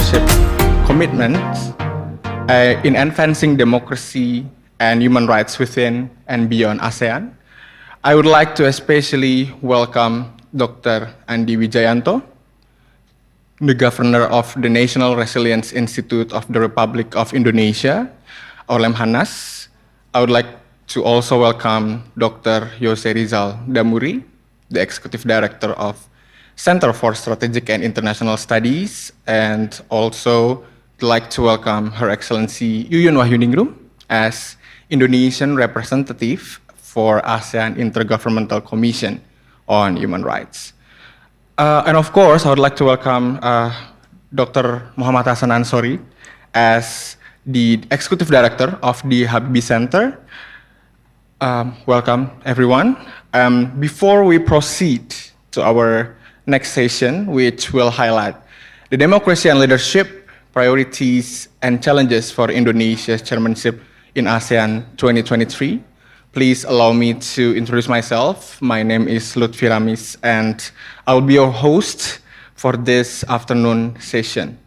Chairmanship commitment in advancing democracy and human rights within and beyond ASEAN. I would like to especially welcome Dr. Andi Widjajanto, the Governor of the National Resilience Institute of the Republic of Indonesia, or Lemhannas. I would like to also welcome Dr. Jose Rizal Damuri, the Executive Director of Center for Strategic and International Studies, and also like to welcome Her Excellency Yuyun Wahyuningrum as Indonesian representative for ASEAN Intergovernmental Commission on Human Rights. And of course, I would like to welcome Dr. Mohammad Hasan Ansori as the Executive Director of the Habibie Center. Welcome, everyone. Before we proceed to our next session, which will highlight the democracy and leadership priorities and challenges for Indonesia's chairmanship in ASEAN 2023, please allow me to introduce myself. My name is Lutfi Ramis, and I will be your host for this afternoon session.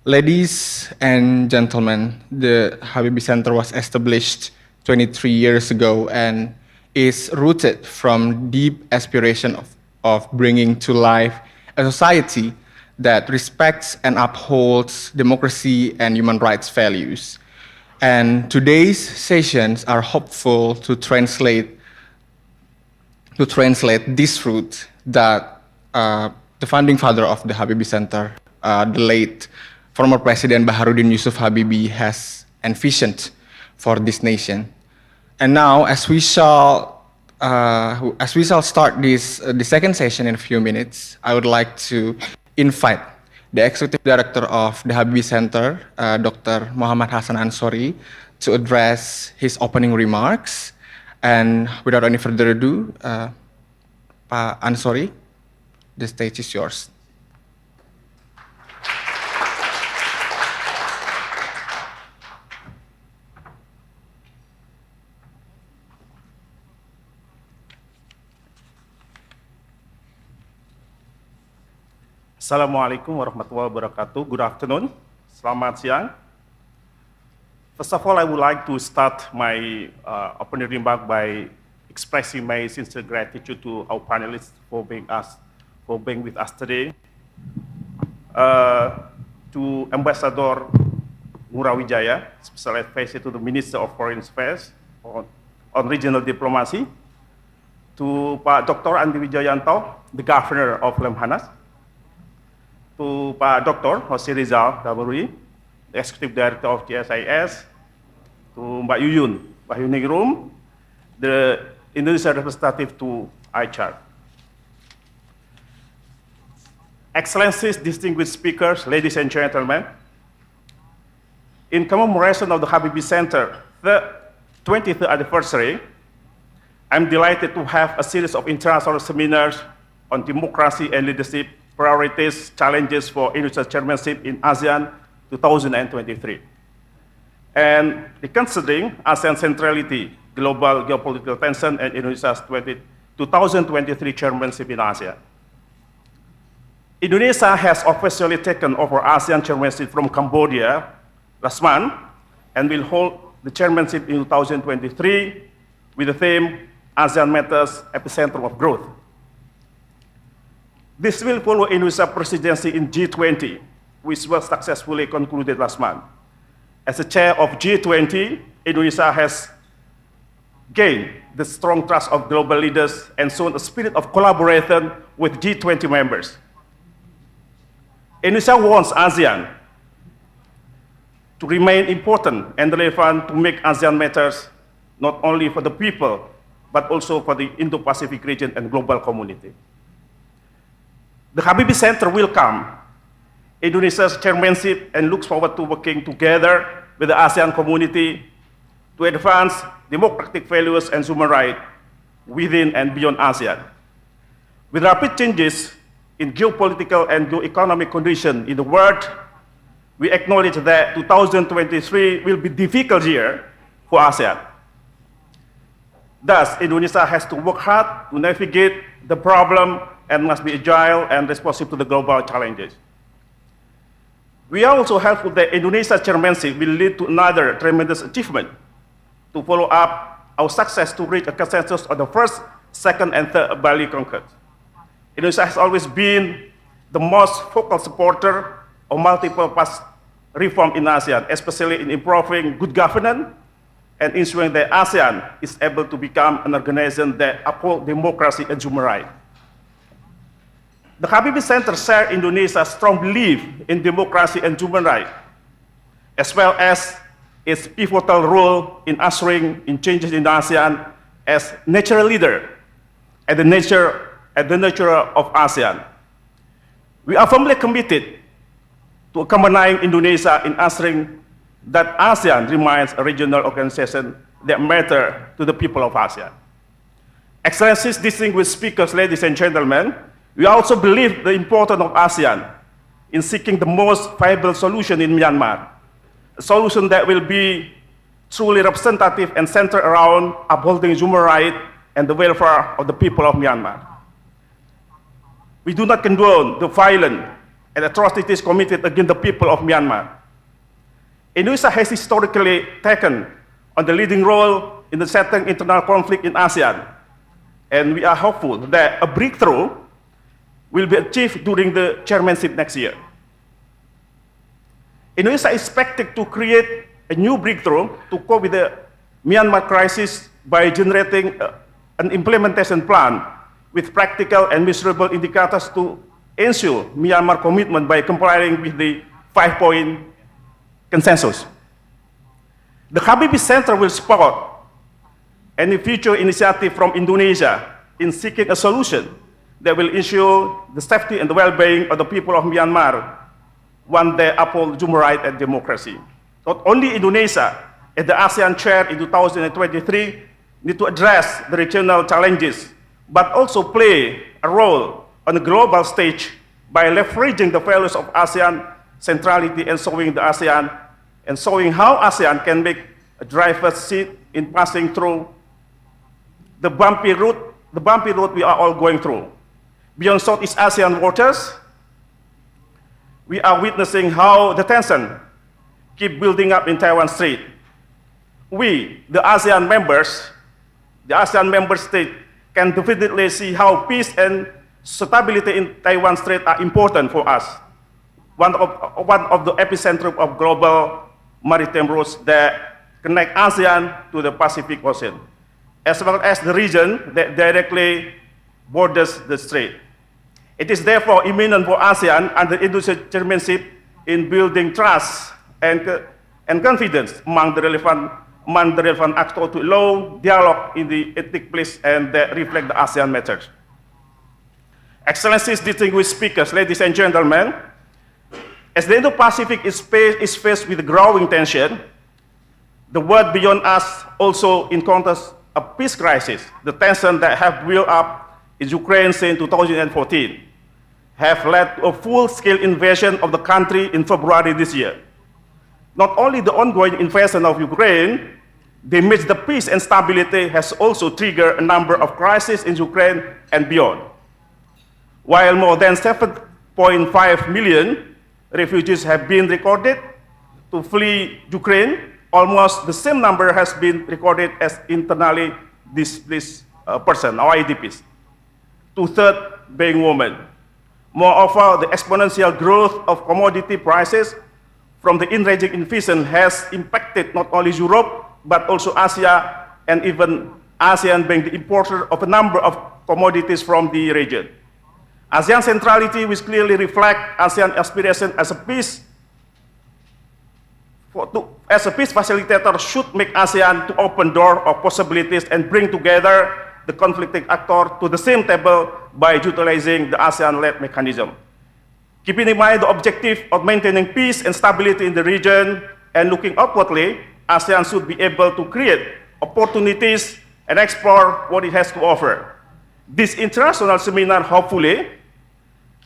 Ladies and gentlemen, the Habibie Center was established 23 years ago and is rooted from deep aspiration of bringing to life a society that respects and upholds democracy and human rights values. And today's sessions are hopeful to translate this fruit that the founding father of the Habibie Center, the late former President Baharudin Yusuf Habibie, has envisioned for this nation. And now, as we shall start the second session in a few minutes, I would like to invite the Executive Director of the Habibie Center, Dr. Muhammad Hasan Ansori, to address his opening remarks. And without any further ado, Pak Ansori, the stage is yours. Assalamualaikum warahmatullahi wabarakatuh. Good afternoon. Selamat siang. First of all, I would like to start my opening remark by expressing my sincere gratitude to our panelists for being with us today. To Ambassador Ngurah Wijaya, Special Advisor to the Minister of Foreign Affairs on Regional Diplomacy. To Pak Dr. Andi Widjajanto, the Governor of Lemhannas. To Pak Dr. Jose Rizal Damuri, the Executive Director of GSIS, to Mbak Yuyun Wahyuningrum, the Indonesian representative to ICHAR. Excellencies, distinguished speakers, ladies and gentlemen, in commemoration of the Habibie Center, the 20th anniversary, I'm delighted to have a series of international seminars on democracy and leadership priorities, challenges for Indonesia's chairmanship in ASEAN 2023. And considering ASEAN centrality, global geopolitical tension, and Indonesia's 2023 chairmanship in ASEAN. Indonesia has officially taken over ASEAN chairmanship from Cambodia last month and will hold the chairmanship in 2023 with the theme ASEAN Matters, Epicenter of Growth. This will follow Indonesia's presidency in G20, which was successfully concluded last month. As the chair of G20, Indonesia has gained the strong trust of global leaders and shown a spirit of collaboration with G20 members. Indonesia wants ASEAN to remain important and relevant to make ASEAN matters not only for the people, but also for the Indo-Pacific region and global community. The Habibie Center welcomes Indonesia's chairmanship and looks forward to working together with the ASEAN community to advance democratic values and human rights within and beyond ASEAN. With rapid changes in geopolitical and geo-economic conditions in the world, we acknowledge that 2023 will be a difficult year for ASEAN. Thus, Indonesia has to work hard to navigate the problem and must be agile and responsive to the global challenges. We are also hopeful that Indonesia chairmanship will lead to another tremendous achievement to follow up our success to reach a consensus on the first, second, and third Bali Concord. Indonesia has always been the most vocal supporter of multiple-purpose reform in ASEAN, especially in improving good governance and ensuring that ASEAN is able to become an organization that upholds democracy and human rights. The Habibie Center shares Indonesia's strong belief in democracy and human rights, as well as its pivotal role in ushering in changes in ASEAN as natural leader and the nurturer of ASEAN. We are firmly committed to accompanying Indonesia in ushering that ASEAN remains a regional organization that matters to the people of ASEAN. Excellencies, distinguished speakers, ladies and gentlemen, we also believe the importance of ASEAN in seeking the most viable solution in Myanmar, a solution that will be truly representative and centered around upholding human rights and the welfare of the people of Myanmar. We do not condone the violence and atrocities committed against the people of Myanmar. Indonesia has historically taken on the leading role in the settling internal conflict in ASEAN, and we are hopeful that a breakthrough will be achieved during the chairmanship next year. Indonesia is expected to create a new breakthrough to cope with the Myanmar crisis by generating an implementation plan with practical and measurable indicators to ensure Myanmar commitment by complying with the 5-point consensus. The Habibie Center will support any future initiative from Indonesia in seeking a solution that will ensure the safety and the well-being of the people of Myanmar, one that upholds human rights and democracy. Not only Indonesia, as the ASEAN chair in 2023, need to address the regional challenges, but also play a role on the global stage by leveraging the values of ASEAN centrality and showing the ASEAN and showing how ASEAN can make a driver's seat in passing through the bumpy road we are all going through. Beyond Southeast Asian waters, we are witnessing how the tension keep building up in Taiwan Strait. We, the ASEAN member states, can definitely see how peace and stability in Taiwan Strait are important for us. One of the epicenters of global maritime routes that connect ASEAN to the Pacific Ocean, as well as the region that directly borders the strait. It is therefore imminent for ASEAN and the Indonesia chairmanship in building trust and confidence among the relevant actors to allow dialogue in the ethnic place and that reflect the ASEAN matters. Excellencies, distinguished speakers, ladies and gentlemen, as the Indo-Pacific is faced with growing tension, the world beyond us also encounters a peace crisis. The tension that have built up in Ukraine since 2014 have led to a full-scale invasion of the country in February this year. Not only the ongoing invasion of Ukraine, damage the peace and stability has also triggered a number of crises in Ukraine and beyond. While more than 7.5 million refugees have been recorded to flee Ukraine, almost the same number has been recorded as internally displaced person, or IDPs, 2/3 being women. Moreover, the exponential growth of commodity prices from the enraging invasion has impacted not only Europe, but also Asia, and even ASEAN being the importer of a number of commodities from the region. ASEAN centrality, which clearly reflect ASEAN aspiration as a peace facilitator, should make ASEAN to open door of possibilities and bring together the conflicting actors to the same table by utilizing the ASEAN-led mechanism. Keeping in mind the objective of maintaining peace and stability in the region and looking outwardly, ASEAN should be able to create opportunities and explore what it has to offer. This international seminar hopefully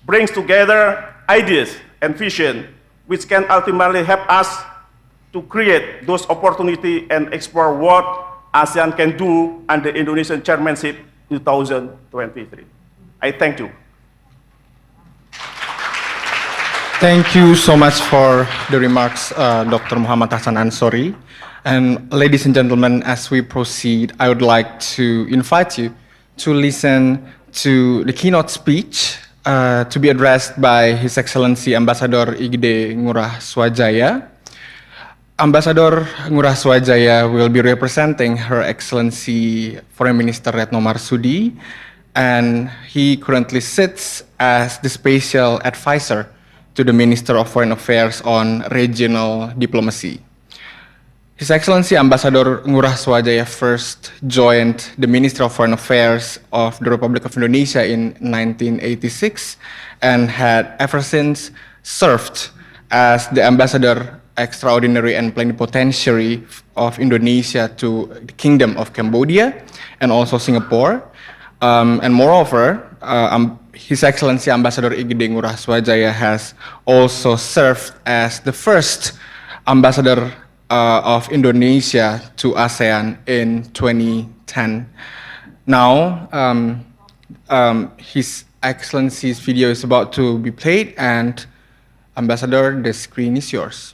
brings together ideas and vision which can ultimately help us to create those opportunities and explore what ASEAN can do under Indonesian chairmanship 2023. I thank you. Thank you so much for the remarks, Dr. Muhammad Hasan Ansori. And ladies and gentlemen, as we proceed, I would like to invite you to listen to the keynote speech to be addressed by His Excellency Ambassador Gede Ngurah Swajaya. Ambassador Ngurah Swajaya will be representing Her Excellency Foreign Minister Retno Marsudi, and he currently sits as the special advisor to the Minister of Foreign Affairs on regional diplomacy. His Excellency Ambassador Ngurah Swajaya first joined the Ministry of Foreign Affairs of the Republic of Indonesia in 1986 and had ever since served as the Ambassador Extraordinary and Plenipotentiary of Indonesia to the Kingdom of Cambodia and also Singapore. And moreover, His Excellency Ambassador Gede Ngurah Swajaya has also served as the first ambassador of Indonesia to ASEAN in 2010. Now, His Excellency's video is about to be played, and Ambassador, the screen is yours.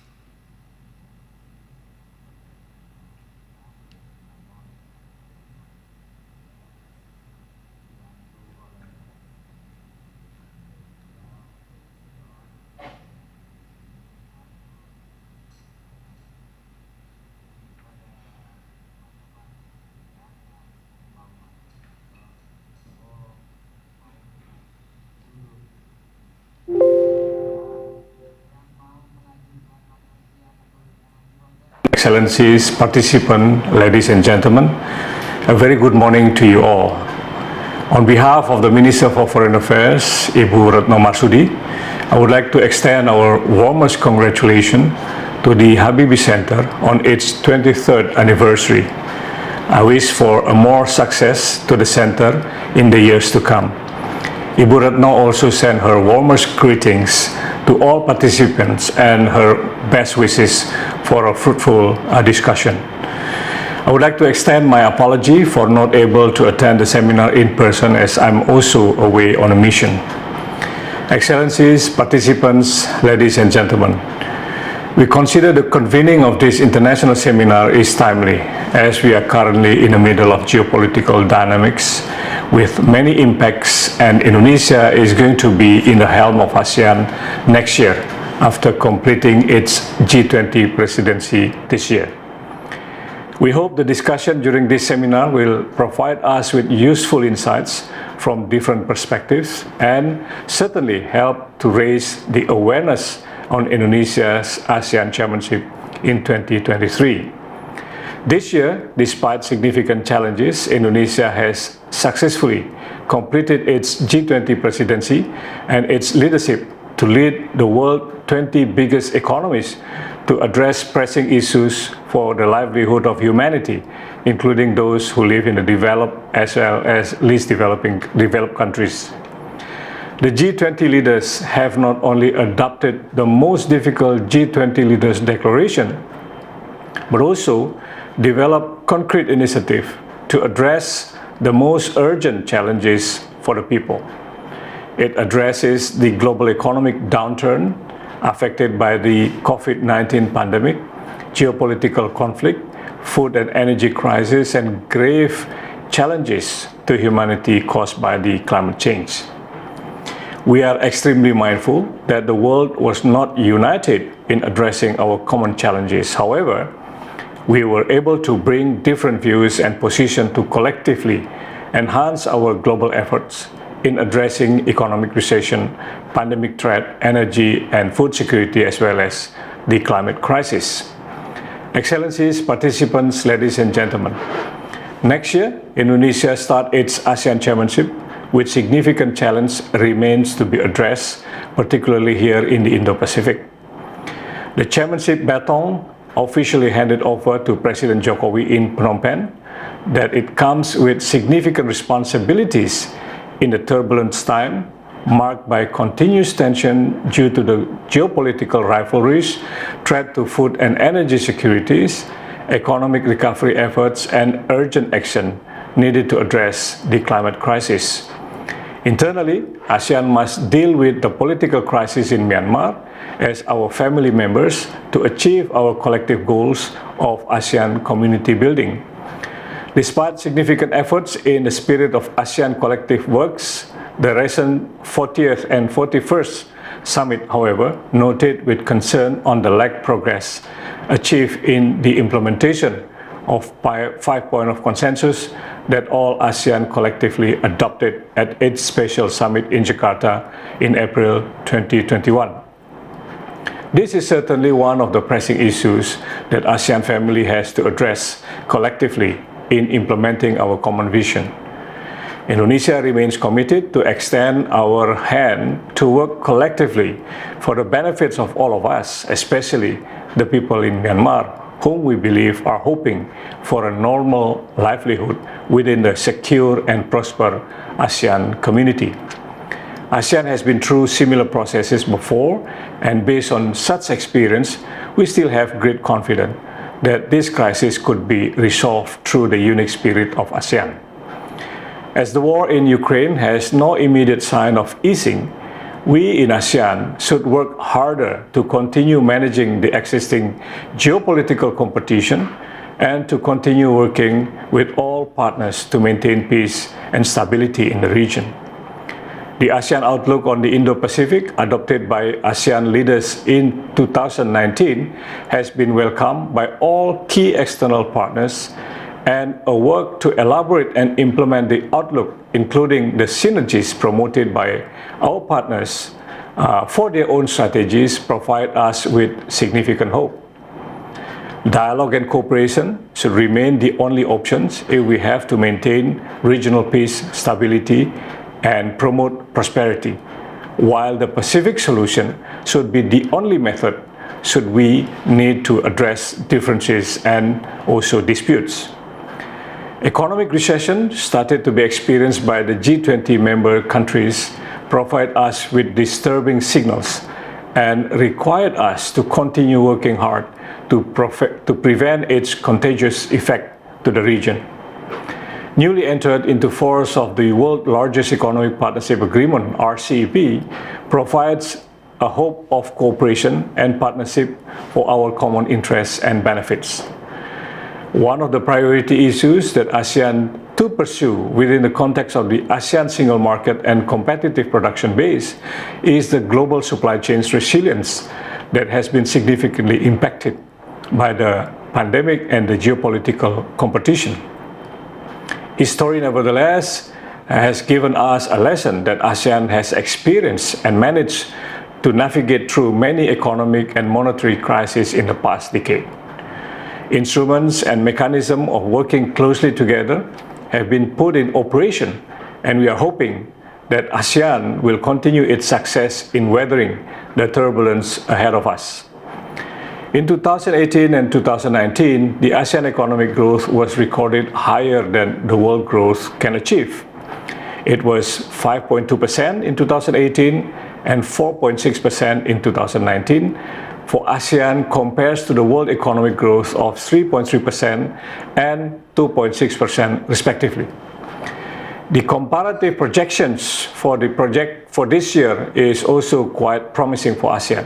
Excellencies, participants, ladies and gentlemen, a very good morning to you all. On behalf of the Minister for Foreign Affairs, Ibu Retno Marsudi, I would like to extend our warmest congratulations to the Habibie Center on its 23rd anniversary. I wish for a more success to the center in the years to come. Ibu Retno also sent her warmest greetings to all participants and her best wishes for a fruitful discussion. I would like to extend my apology for not able to attend the seminar in person, as I'm also away on a mission. Excellencies, participants, ladies and gentlemen, we consider the convening of this international seminar is timely, as we are currently in the middle of geopolitical dynamics with many impacts, and Indonesia is going to be in the helm of ASEAN next year after completing its G20 presidency this year. We hope the discussion during this seminar will provide us with useful insights from different perspectives and certainly help to raise the awareness on Indonesia's ASEAN Chairmanship in 2023. This year, despite significant challenges, Indonesia has successfully completed its G20 presidency and its leadership to lead the world's 20 biggest economies to address pressing issues for the livelihood of humanity, including those who live in the developed as well as least developed countries. The G20 leaders have not only adopted the most difficult G20 leaders declaration, but also developed concrete initiatives to address the most urgent challenges for the people. It addresses the global economic downturn affected by the COVID-19 pandemic, geopolitical conflict, food and energy crisis, and grave challenges to humanity caused by the climate change. We are extremely mindful that the world was not united in addressing our common challenges. However, we were able to bring different views and positions to collectively enhance our global efforts in addressing economic recession, pandemic threat, energy and food security, as well as the climate crisis. Excellencies, participants, ladies and gentlemen, next year, Indonesia starts its ASEAN Chairmanship, with significant challenge remains to be addressed, particularly here in the Indo-Pacific. The chairmanship baton officially handed over to President Jokowi in Phnom Penh, that it comes with significant responsibilities in the turbulent time marked by continuous tension due to the geopolitical rivalries, threat to food and energy securities, economic recovery efforts, and urgent action needed to address the climate crisis. Internally, ASEAN must deal with the political crisis in Myanmar as our family members to achieve our collective goals of ASEAN community building. Despite significant efforts in the spirit of ASEAN collective works, the recent 40th and 41st Summit, however, noted with concern on the lack progress achieved in the implementation of 5 points of consensus that all ASEAN collectively adopted at its special summit in Jakarta in April 2021. This is certainly one of the pressing issues that ASEAN family has to address collectively in implementing our common vision. Indonesia remains committed to extend our hand to work collectively for the benefits of all of us, especially the people in Myanmar, whom we believe are hoping for a normal livelihood within the secure and prosperous ASEAN community. ASEAN has been through similar processes before, and based on such experience, we still have great confidence that this crisis could be resolved through the unique spirit of ASEAN. As the war in Ukraine has no immediate sign of easing, we in ASEAN should work harder to continue managing the existing geopolitical competition and to continue working with all partners to maintain peace and stability in the region. The ASEAN Outlook on the Indo-Pacific, adopted by ASEAN leaders in 2019, has been welcomed by all key external partners, and a work to elaborate and implement the outlook, including the synergies promoted by our partners for their own strategies, provide us with significant hope. Dialogue and cooperation should remain the only options if we have to maintain regional peace, stability, and promote prosperity, while the Pacific solution should be the only method should we need to address differences and also disputes. Economic recession started to be experienced by the G20 member countries provide us with disturbing signals and required us to continue working hard to prevent its contagious effect to the region. Newly entered into force of the world's largest economic partnership agreement, RCEP, provides a hope of cooperation and partnership for our common interests and benefits. One of the priority issues that ASEAN to pursue within the context of the ASEAN single market and competitive production base is the global supply chain's resilience that has been significantly impacted by the pandemic and the geopolitical competition. History, nevertheless, has given us a lesson that ASEAN has experienced and managed to navigate through many economic and monetary crises in the past decade. Instruments and mechanisms of working closely together have been put in operation, and we are hoping that ASEAN will continue its success in weathering the turbulence ahead of us. In 2018 and 2019, the ASEAN economic growth was recorded higher than the world growth can achieve. It was 5.2% in 2018 and 4.6% in 2019. For ASEAN compares to the world economic growth of 3.3% and 2.6% respectively. The comparative projections for this year is also quite promising for ASEAN.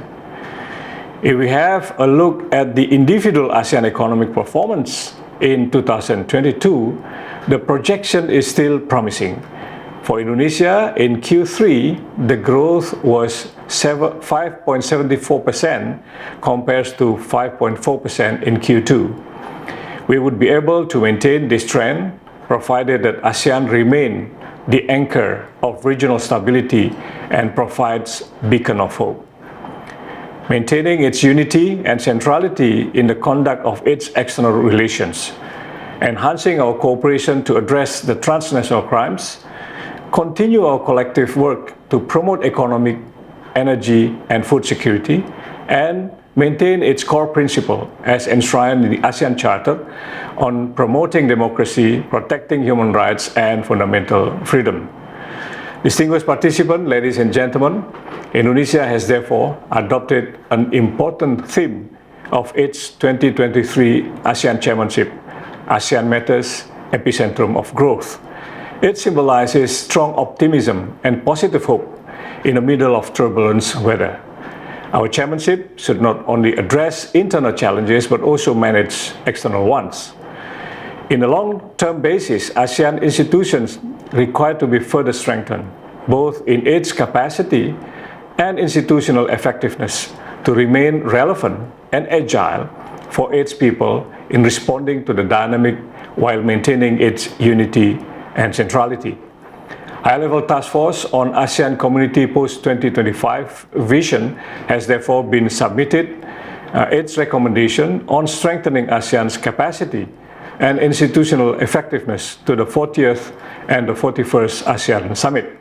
If we have a look at the individual ASEAN economic performance in 2022, the projection is still promising. For Indonesia, in Q3, the growth was 5.74% compared to 5.4% in Q2. We would be able to maintain this trend provided that ASEAN remain the anchor of regional stability and provides beacon of hope. Maintaining its unity and centrality in the conduct of its external relations, enhancing our cooperation to address the transnational crimes, continue our collective work to promote economic, energy, and food security, and maintain its core principle as enshrined in the ASEAN Charter on promoting democracy, protecting human rights, and fundamental freedom. Distinguished participants, ladies and gentlemen, Indonesia has therefore adopted an important theme of its 2023 ASEAN Chairmanship, ASEAN Matters, Epicentrum of Growth, It symbolizes strong optimism and positive hope in the middle of turbulent weather. Our chairmanship should not only address internal challenges but also manage external ones. In a long-term basis, ASEAN institutions require to be further strengthened, both in its capacity and institutional effectiveness, to remain relevant and agile for its people in responding to the dynamic while maintaining its unity and centrality. High-level task force on ASEAN Community Post-2025 vision has therefore been submitted its recommendation on strengthening ASEAN's capacity and institutional effectiveness to the 40th and the 41st ASEAN Summit.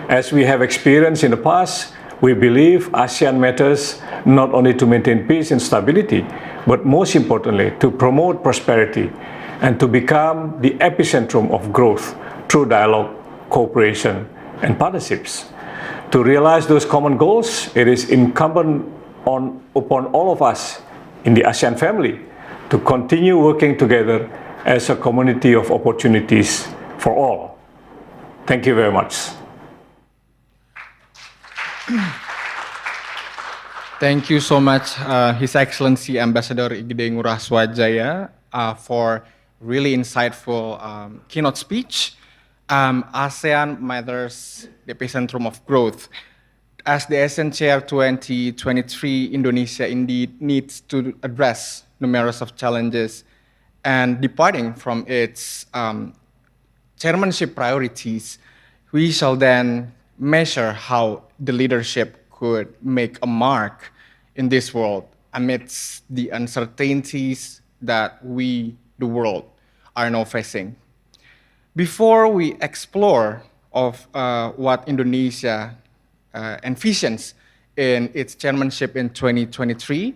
As we have experienced in the past, we believe ASEAN matters not only to maintain peace and stability, but most importantly, to promote prosperity and to become the epicentrum of growth through dialogue, cooperation, and partnerships. To realize those common goals, it is incumbent upon all of us in the ASEAN family to continue working together as a community of opportunities for all. Thank you very much. Thank you so much, His Excellency Ambassador Gede Ngurah Swajaya, for really insightful keynote speech. ASEAN matters, the epicentrum of growth. As the ASEAN Chair 2023, Indonesia indeed needs to address numerous of challenges, and departing from its chairmanship priorities, we shall then measure how the leadership could make a mark in this world amidst the uncertainties that we, the world, are now facing. Before we explore of what Indonesia envisions in its chairmanship in 2023,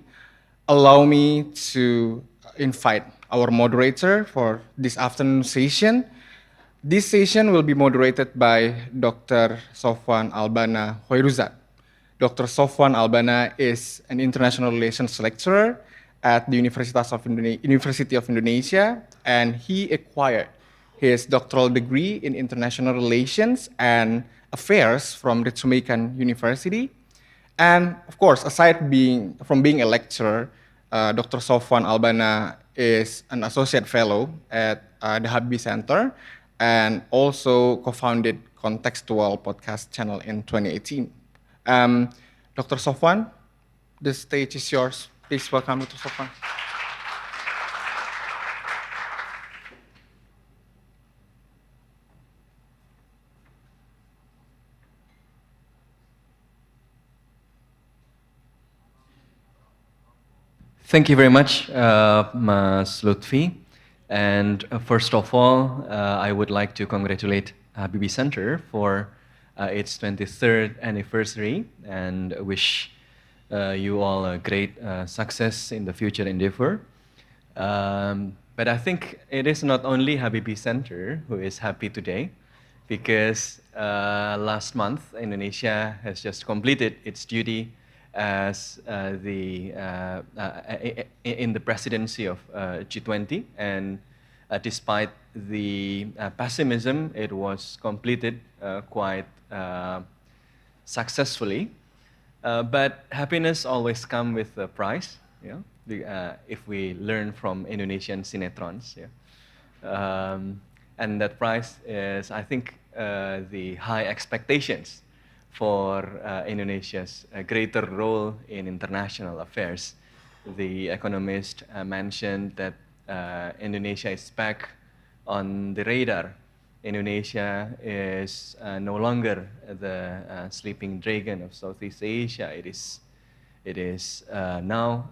allow me to invite our moderator for this afternoon session. This session will be moderated by Dr. Sofwan Albana Hoiruzat. Dr. Sofwan Albana is an international relations lecturer at the University of Indonesia, and he acquired his doctoral degree in international relations and affairs from the Jamaican University. And of course, aside from being a lecturer, Dr. Sofwan Albana is an associate fellow at the Habibie Center and also co-founded Contextual podcast channel in 2018. Dr. Sofwan, the stage is yours. Please welcome Dr. Sofwan. Thank you very much, Mas Lutfi. And first of all, I would like to congratulate Habibie Center for its 23rd anniversary and wish you all a great success in the future endeavor. But I think it is not only Habibie Center who is happy today, because last month Indonesia has just completed its duty as in the presidency of G20, and despite the pessimism, it was completed quite successfully. But happiness always comes with a price, if we learn from Indonesian cinetrons. And that price is, I think, the high expectations for Indonesia's greater role in international affairs. The economist mentioned that Indonesia is back on the radar. Indonesia is no longer the sleeping dragon of Southeast Asia. It is now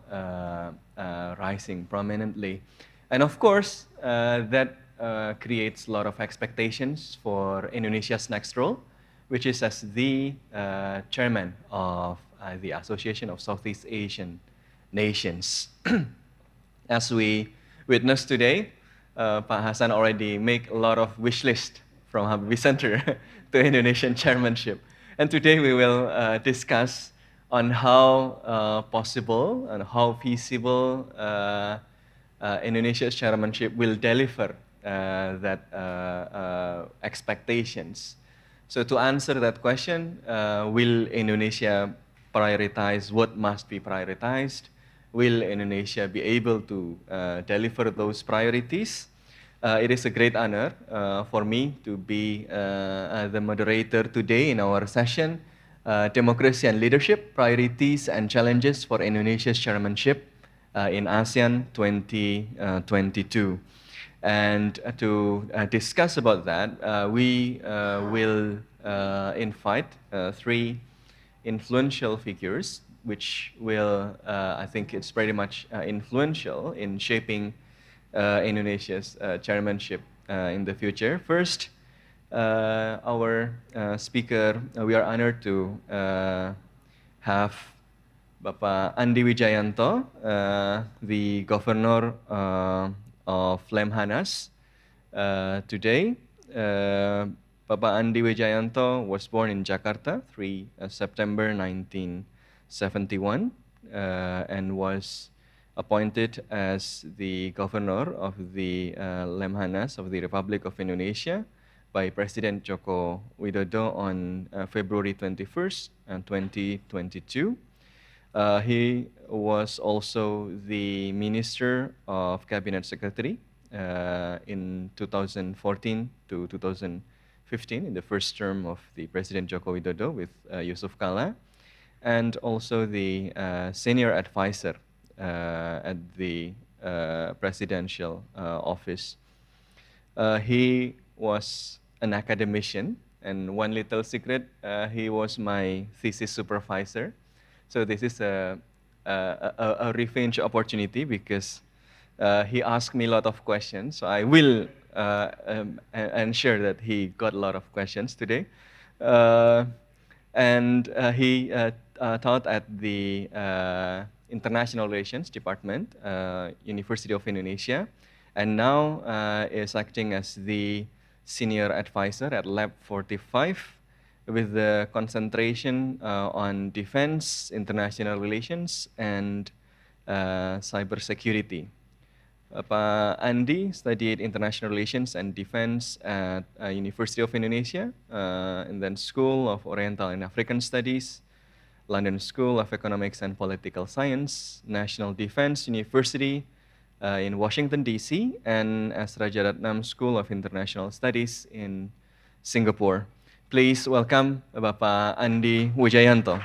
rising prominently. And of course, that creates a lot of expectations for Indonesia's next role, which is as the chairman of the Association of Southeast Asian Nations. As we witnessed today, Pak Hasan already make a lot of wish list from Habibie Center to Indonesian chairmanship. And today we will discuss on how possible and how feasible Indonesia's chairmanship will deliver that expectations. So to answer that question, will Indonesia prioritize what must be prioritized? Will Indonesia be able to deliver those priorities? It is a great honor for me to be the moderator today in our session, Democracy and Leadership, Priorities and Challenges for Indonesia's Chairmanship in ASEAN 2022. And to discuss about that, we will invite three influential figures, which will, I think it's pretty much influential in shaping Indonesia's chairmanship in the future. First, our speaker, we are honored to have Bapak Andi Widjajanto, the governor of Lemhannas today. Bapak Andi Widjajanto was born in Jakarta, 3 September 1971, and was appointed as the governor of the Lemhannas of the Republic of Indonesia by President Joko Widodo on February 21st, 2022. He was also the Minister of Cabinet Secretary in 2014 to 2015 in the first term of the President Joko Widodo with Yusuf Kala, and also the senior advisor at the presidential office. He was an academician, and one little secret, he was my thesis supervisor. So this is a revenge opportunity because he asked me a lot of questions. So I will ensure that he got a lot of questions today. And he taught at the International Relations Department, University of Indonesia, and now is acting as the senior advisor at Lab 45 with the concentration on defense, international relations, and cybersecurity. Pak Andi studied international relations and defense at University of Indonesia, and then School of Oriental and African Studies, London School of Economics and Political Science, National Defense University in Washington, D.C., and as Rajaratnam School of International Studies in Singapore. Please welcome Bapak Andi Widjajanto.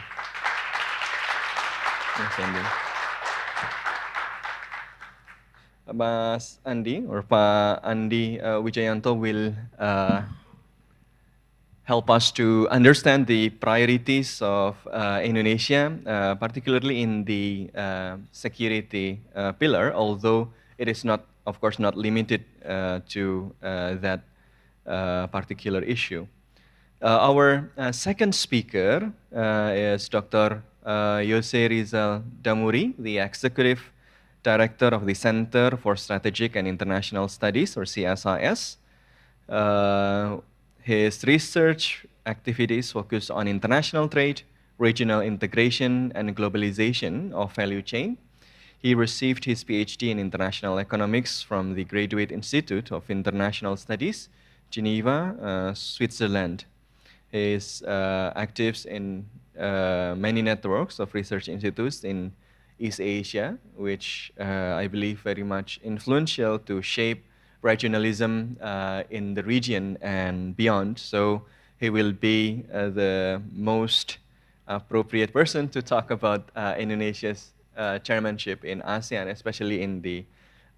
Mas Andi. Mas Andi, or Pak Andi Widjajanto will help us to understand the priorities of Indonesia, particularly in the security pillar, although it is not, of course, not limited to that particular issue. Our second speaker is Dr. Jose Rizal Damuri, the Executive Director of the Center for Strategic and International Studies, or CSIS. His research activities focus on international trade, regional integration, and globalization of value chain. He received his PhD in International Economics from the Graduate Institute of International Studies, Geneva, Switzerland. He is active in many networks of research institutes in East Asia, which I believe very much influential to shape regionalism in the region and beyond. So he will be the most appropriate person to talk about Indonesia's chairmanship in ASEAN, especially in the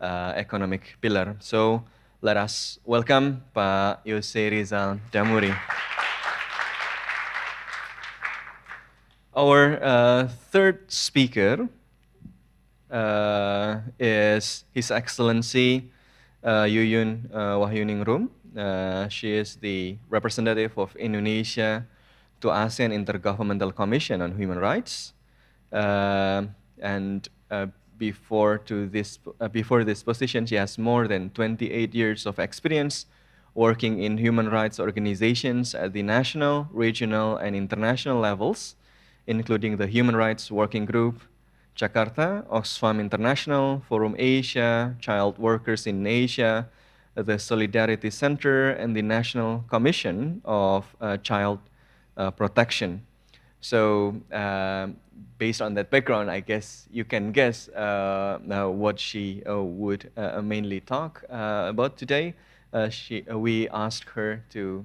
economic pillar. So let us welcome Pak Jose Rizal Damuri. Our third speaker is His Excellency Yuyun Wahyuningrum. She is the representative of Indonesia to ASEAN Intergovernmental Commission on Human Rights. And before this position, she has more than 28 years of experience working in human rights organizations at the national, regional, and international levels, including the Human Rights Working Group, Jakarta, Oxfam International, Forum Asia, Child Workers in Asia, the Solidarity Center, and the National Commission of Child Protection. So based on that background, I guess you can guess what she would mainly talk about today. We asked her to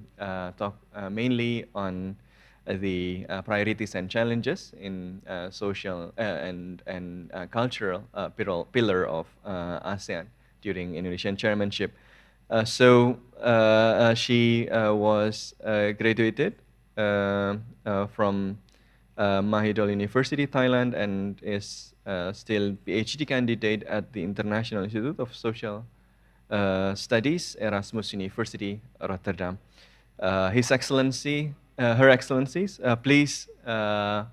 talk mainly on the priorities and challenges in social and cultural pillar of ASEAN during Indonesian chairmanship. She was graduated from Mahidol University, Thailand, and is still PhD candidate at the International Institute of Social Studies, Erasmus University, Rotterdam. His Excellency, Her Excellencies, please go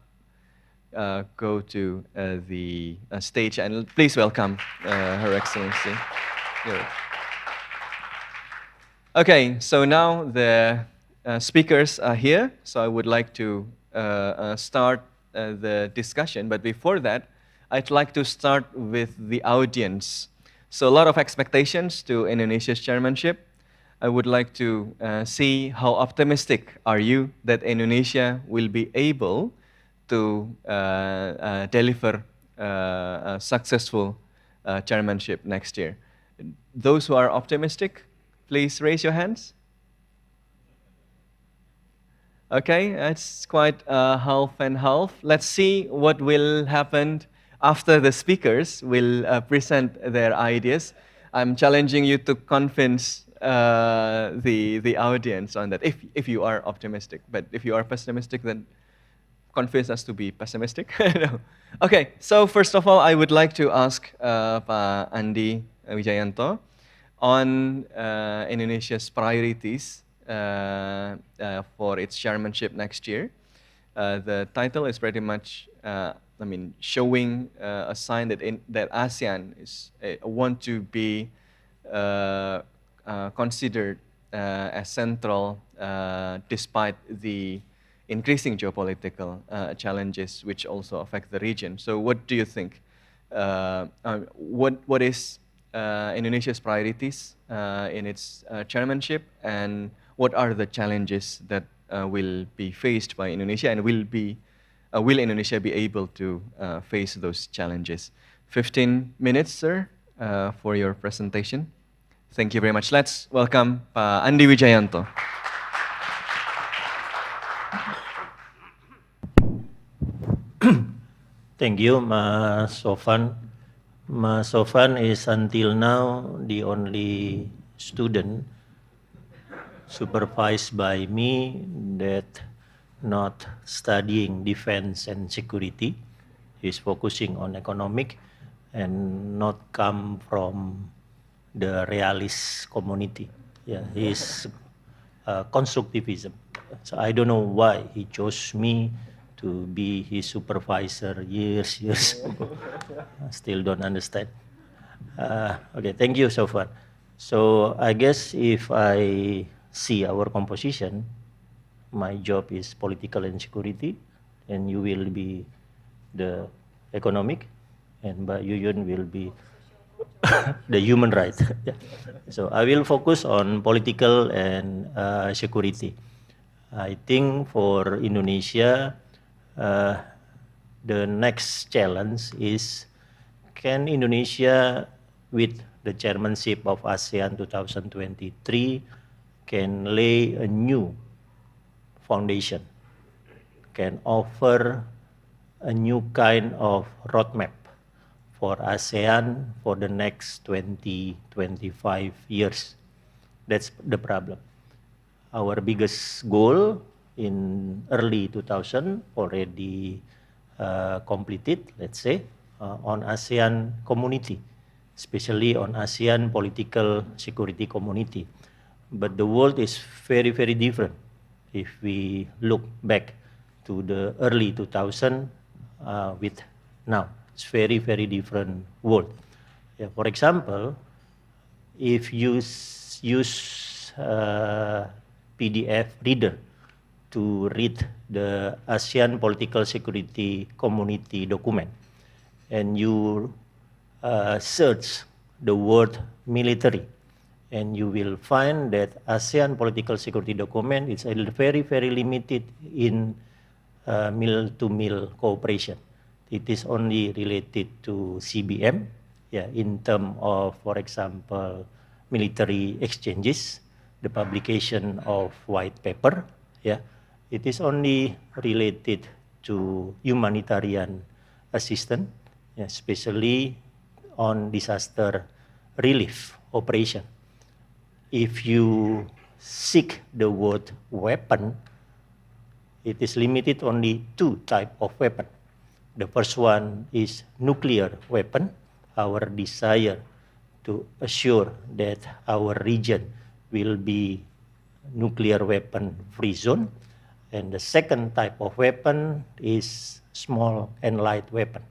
to the stage and please welcome Her Excellency. Okay, so now the speakers are here, so I would like to start the discussion. But before that, I'd like to start with the audience. So a lot of expectations to Indonesia's chairmanship. I would like to see how optimistic are you that Indonesia will be able to deliver a successful chairmanship next year. Those who are optimistic, please raise your hands. Okay, it's quite half and half. Let's see what will happen after the speakers will present their ideas. I'm challenging you to convince the audience on that, if you are optimistic. But if you are pessimistic, then convince us to be pessimistic. No. Okay, so first of all, I would like to ask Pak Andi Widjajanto on Indonesia's priorities for its chairmanship next year. The title is pretty much, showing a sign that ASEAN is want to be considered as central despite the increasing geopolitical challenges which also affect the region. So what do you think? What is Indonesia's priorities in its chairmanship, and what are the challenges that will be faced by Indonesia, and will Indonesia be able to face those challenges? 15 minutes, sir, for your presentation. Thank you very much. Let's welcome Pak Andi Widjajanto. Thank you, Mas Sofan. Mas Sofan is until now the only student supervised by me that not studying defense and security. He's focusing on economic and not come from the realist community. Yeah, he's constructivism. So I don't know why he chose me to be his supervisor years. I still don't understand. Okay, thank you so far. So I guess if I see our composition, my job is political and security, and you will be the economic, and Mbak Yuyun will be the human rights. Yeah. So I will focus on political and security. I think for Indonesia, the next challenge is, can Indonesia, with the chairmanship of ASEAN 2023, can lay a new foundation, can offer a new kind of roadmap for ASEAN for the next 20-25 years. That's the problem. Our biggest goal in early 2000 already completed, let's say, on ASEAN community, especially on ASEAN political security community. But the world is very, very different if we look back to the early 2000 with now. It's very, very different world. Yeah, for example, if you use PDF reader to read the ASEAN Political Security Community document, and you search the word military, and you will find that ASEAN political security document is very, very limited in meal-to-meal cooperation. It is only related to CBM, in terms of, for example, military exchanges, the publication of white paper. It is only related to humanitarian assistance, especially on disaster relief operation. If you seek the word weapon, it is limited only 2 types of weapon. The first one is nuclear weapon, our desire to assure that our region will be nuclear weapon free zone. And the second type of weapon is small and light weapon.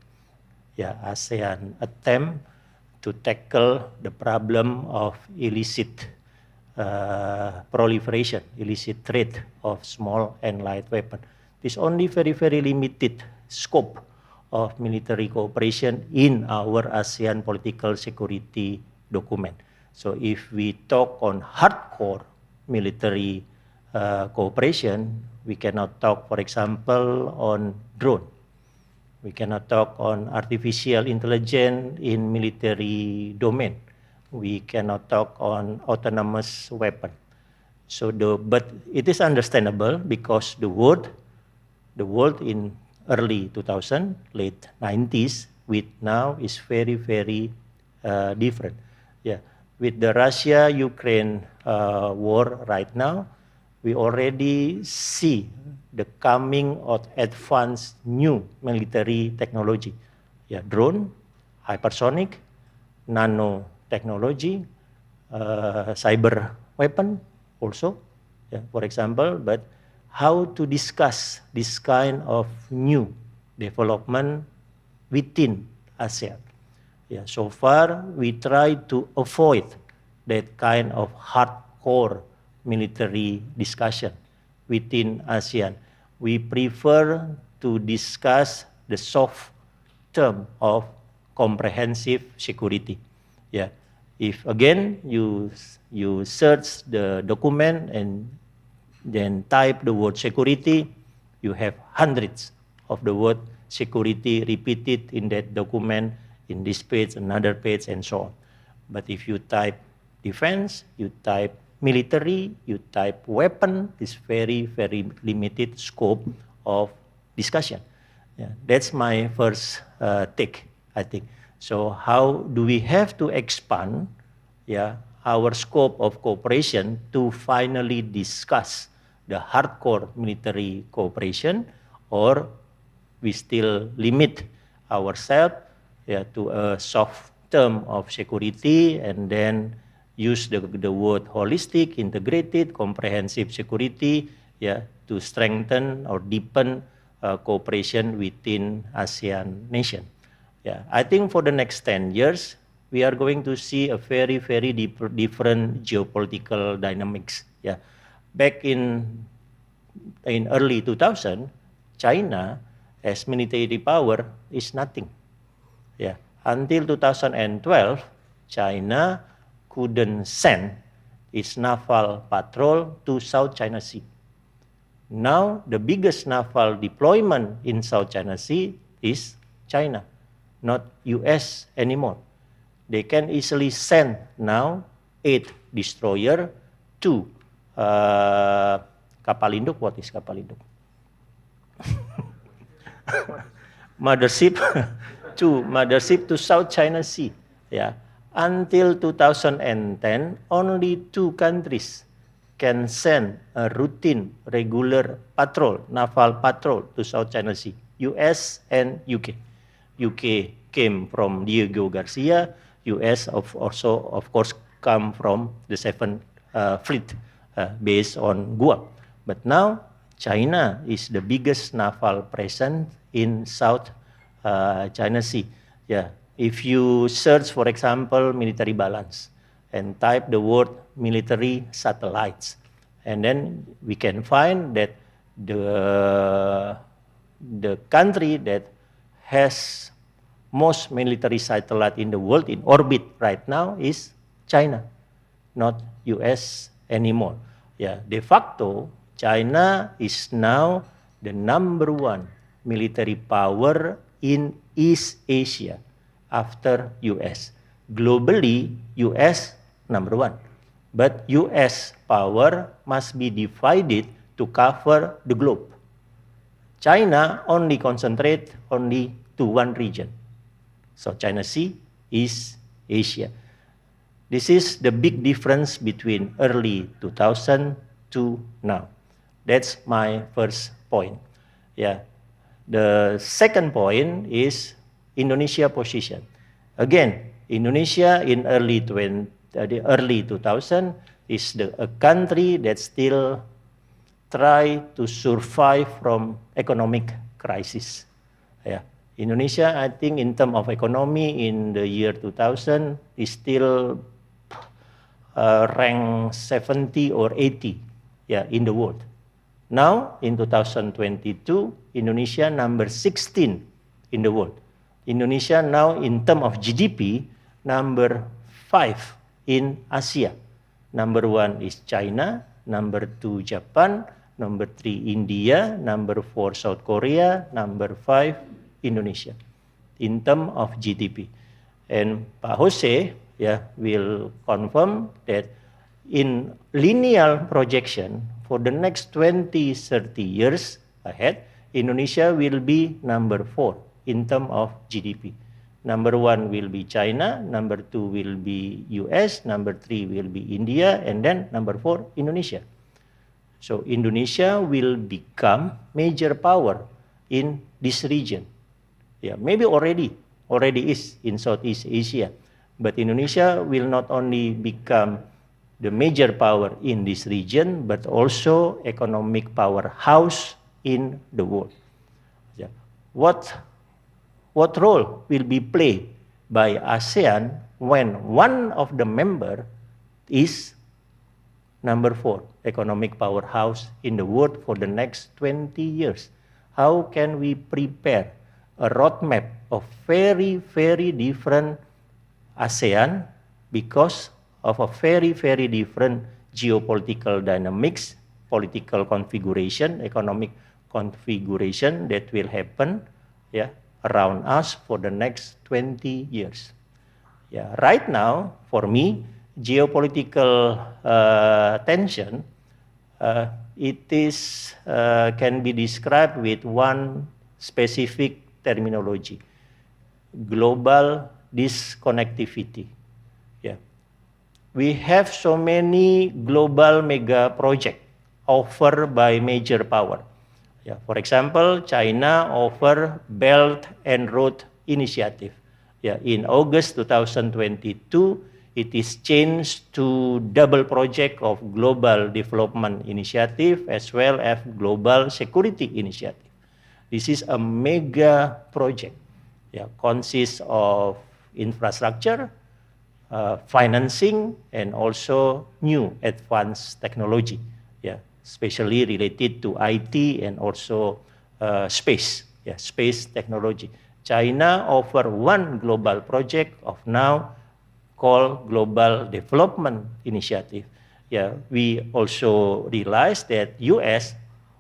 ASEAN attempt to tackle the problem of illicit proliferation, illicit trade of small and light weapon. This only very, very limited scope of military cooperation in our ASEAN political security document. So if we talk on hardcore military cooperation, we cannot talk, for example, on drone. We cannot talk on artificial intelligence in military domain. We cannot talk on autonomous weapon. But it is understandable because the world in early 2000, late 90s, with now is very, very different. With the Russia-Ukraine war right now, we already see the coming of advanced new military technology. Drone, hypersonic, nanotechnology, cyber weapon also, for example. But how to discuss this kind of new development within ASEAN? So far, we try to avoid that kind of hardcore military discussion within ASEAN. We prefer to discuss the soft term of comprehensive security. If again you search the document and then type the word security, you have hundreds of the word security repeated in that document, in this page, another page, and so on. But if you type defense, you type military, you type weapon, it's very, very limited scope of discussion. That's my first take, I think. So how do we have to expand our scope of cooperation to finally discuss the hardcore military cooperation, or we still limit ourselves to a soft term of security and then use the word holistic, integrated, comprehensive security to strengthen or deepen cooperation within ASEAN nation. I think for the next 10 years, we are going to see a very, very different geopolitical dynamics. Back in early 2000, China as military power is nothing. Until 2012, China couldn't send its naval patrol to South China Sea. Now, the biggest naval deployment in South China Sea is China, not US anymore. They can easily send now 8 destroyer to kapal induk. What is kapal induk? Mothership to South China Sea. Until 2010, only 2 countries can send a routine, regular patrol, naval patrol to South China Sea, US and UK. UK came from Diego Garcia, US also, of course, come from the 7th Fleet based on Guam. But now, China is the biggest naval presence in South China Sea. If you search, for example, military balance and type the word military satellites, and then we can find that the country that has most military satellite in the world in orbit right now is China. not US anymore. Yeah, de facto, China is now the #1 military power in East Asia after US. Globally, US #1. But US power must be divided to cover the globe. China only concentrate only to one region. So China Sea, East Asia. This is the big difference between early 2000 to now. That's my first point. Yeah. The second point is Indonesia position. Again, Indonesia in early 2000 is a country that still try to survive from economic crisis. Yeah. Indonesia, I think in terms of economy in the year 2000 is still rank 70 or 80 in the world. Now, in 2022, Indonesia number 16 in the world. Indonesia now in terms of GDP, number 5 in Asia. Number 1 is China, number 2 Japan, number 3 India, number 4 South Korea, number 5 Indonesia in terms of GDP. And Pak Jose will confirm that in linear projection for the next 20-30 years ahead, Indonesia will be number 4 in terms of GDP. Number 1 will be China, number 2 will be US, number 3 will be India, and then number 4, Indonesia. So Indonesia will become major power in this region. Yeah, maybe already is in Southeast Asia. But Indonesia will not only become the major power in this region, but also economic powerhouse in the world. Yeah. What role will be played by ASEAN when one of the member is number 4 economic powerhouse in the world for the next 20 years? How can we prepare a roadmap of very, very different ASEAN because of a very, very different geopolitical dynamics, political configuration, economic configuration that will happen around us for the next 20 years. Yeah, right now, for me, geopolitical tension, it is can be described with one specific terminology: global disconnectivity. Yeah, we have so many global mega projects offered by major power. Yeah, for example, China offer Belt and Road Initiative. Yeah, in August 2022, it is changed to double project of Global Development Initiative as well as Global Security Initiative. This is a mega project. Yeah, consists of infrastructure, financing, and also new advanced technology. Yeah, especially related to IT and also space. Yeah, space technology. China offer one global project of now called Global Development Initiative. Yeah, we also realize that US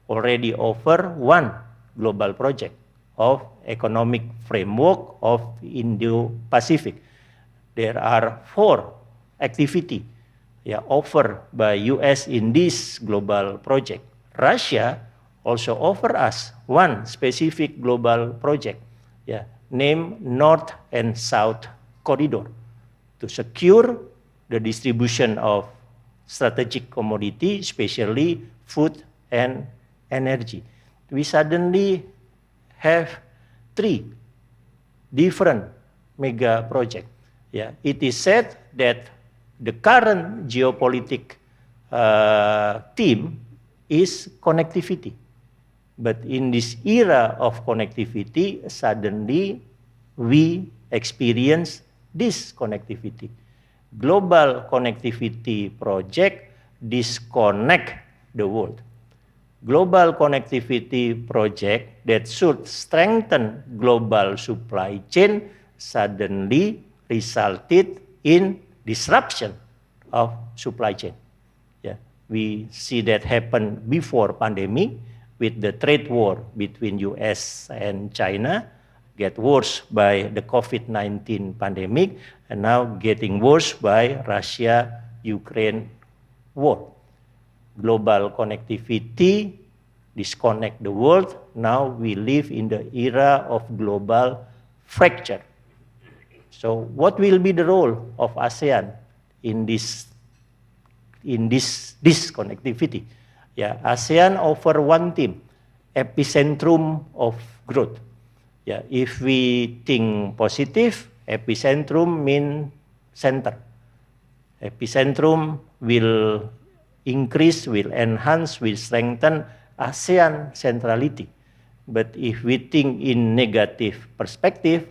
already offer one global project of economic framework of Indo-Pacific. There are 4 activities offered by US in this global project. Russia also offer us one specific global project, named North and South Corridor, to secure the distribution of strategic commodity, especially food and energy. We suddenly have 3 different mega projects. Yeah, it is said that the current geopolitical theme is connectivity. But in this era of connectivity, suddenly we experience this connectivity. Global connectivity project disconnect the world. Global connectivity project that should strengthen global supply chain suddenly resulted in disruption of supply chain. Yeah, we see that happen before pandemic with the trade war between US and China, get worse by the COVID-19 pandemic, and now getting worse by Russia-Ukraine war. Global connectivity disconnect the world. Now we live in the era of global fracture. So what will be the role of ASEAN in this connectivity? Yeah, ASEAN offer one theme, epicentrum of growth. Yeah, if we think positive, epicentrum mean center. Epicentrum will increase, will enhance, will strengthen ASEAN centrality. But if we think in negative perspective,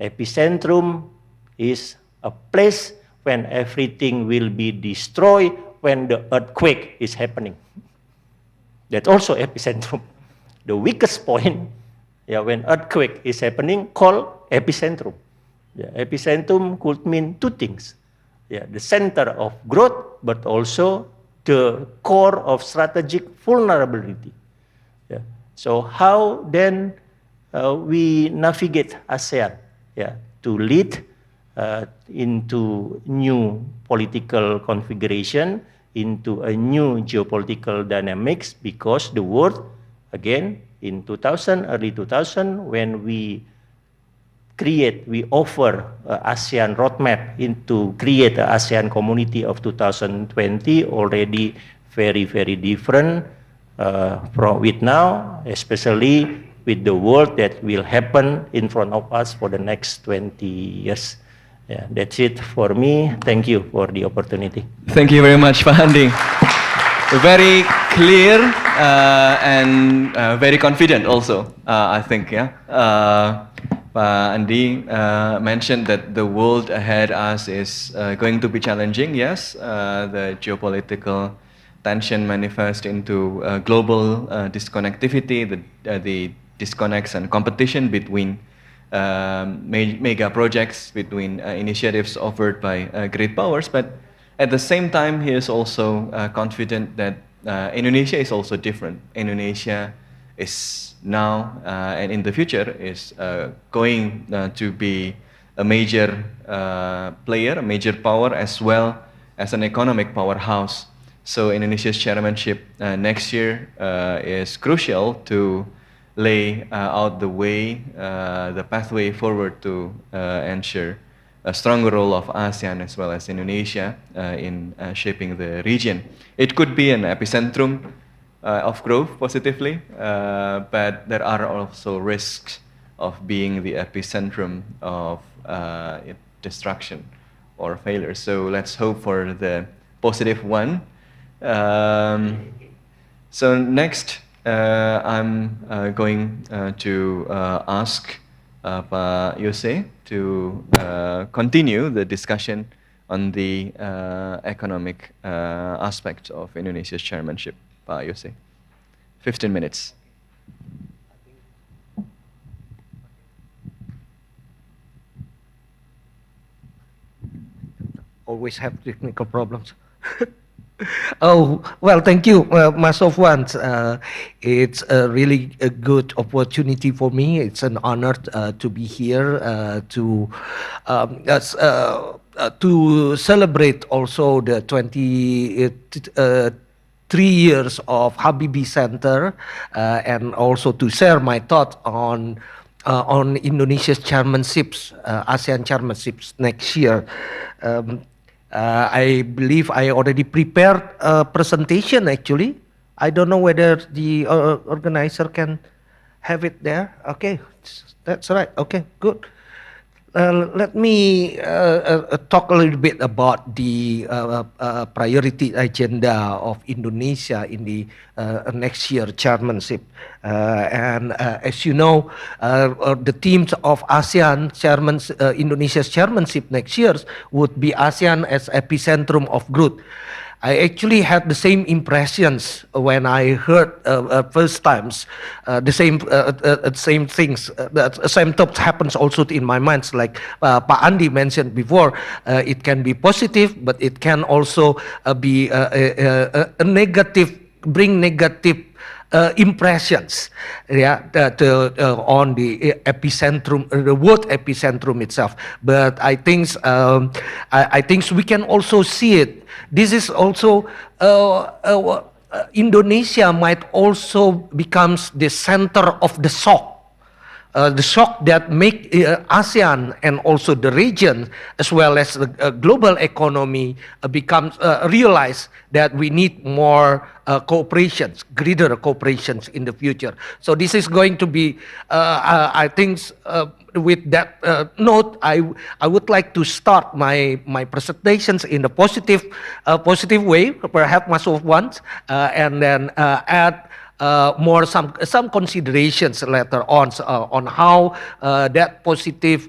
epicentrum is a place when everything will be destroyed when the earthquake is happening. That's also epicentrum. The weakest point, yeah, when earthquake is happening, called epicentrum. Yeah, epicentrum could mean two things. Yeah, the center of growth, but also the core of strategic vulnerability. Yeah. So how then we navigate ASEAN, yeah, to lead into new political configuration, into a new geopolitical dynamics, because the world, again, in 2000, early 2000, when we offer ASEAN roadmap into create an ASEAN community of 2020, already very, very different from with now, especially with the world that will happen in front of us for the next 20 years. Yeah, that's it for me. Thank you for the opportunity. Thank you very much, Pak Andi. Very clear and very confident also, I think, yeah. Pak Andi mentioned that the world ahead us is going to be challenging, yes. The geopolitical tension manifests into global disconnectivity, the disconnects and competition between mega projects, between initiatives offered by great powers. But at the same time, he is also confident that Indonesia is also different. Indonesia is now and in the future is going to be a major player, a major power, as well as an economic powerhouse. So Indonesia's chairmanship next year is crucial to lay out the way, the pathway forward to ensure a stronger role of ASEAN as well as Indonesia in shaping the region. It could be an epicentrum of growth positively, but there are also risks of being the epicentrum of destruction or failure. So let's hope for the positive one. So next, I'm going to ask Pak Yose to continue the discussion on the economic aspect of Indonesia's chairmanship. Pak Yose, 15 minutes. Always have technical problems. Oh, well, thank you, Mas Sofwan. It's a really a good opportunity for me. It's an honor to be here to celebrate also the 23 years of Habibie Center, and also to share my thoughts on Indonesia's chairmanships, ASEAN chairmanships next year. I believe I already prepared a presentation actually. I don't know whether the organizer can have it there. Okay, that's right. Okay, good. Let me talk a little bit about the priority agenda of Indonesia in the next year chairmanship. And as you know, the themes of ASEAN Indonesia's chairmanship next year would be ASEAN as epicentrum of growth. I actually had the same impressions when I heard first times the same things. The same thoughts happens also in my mind. Like Pak Andi mentioned before, it can be positive, but it can also be a negative, bring negative impressions, yeah, on the epicentrum, the word epicentrum itself. But I think we can also see it. This is also Indonesia might also becomes the center of the shock. The shock that make ASEAN and also the region as well as the global economy becomes realize that we need more cooperations, greater cooperations in the future. So this is going to be, I think, with that note, I would like to start my presentations in a positive way, perhaps most of once, and then add more some considerations later on how that positive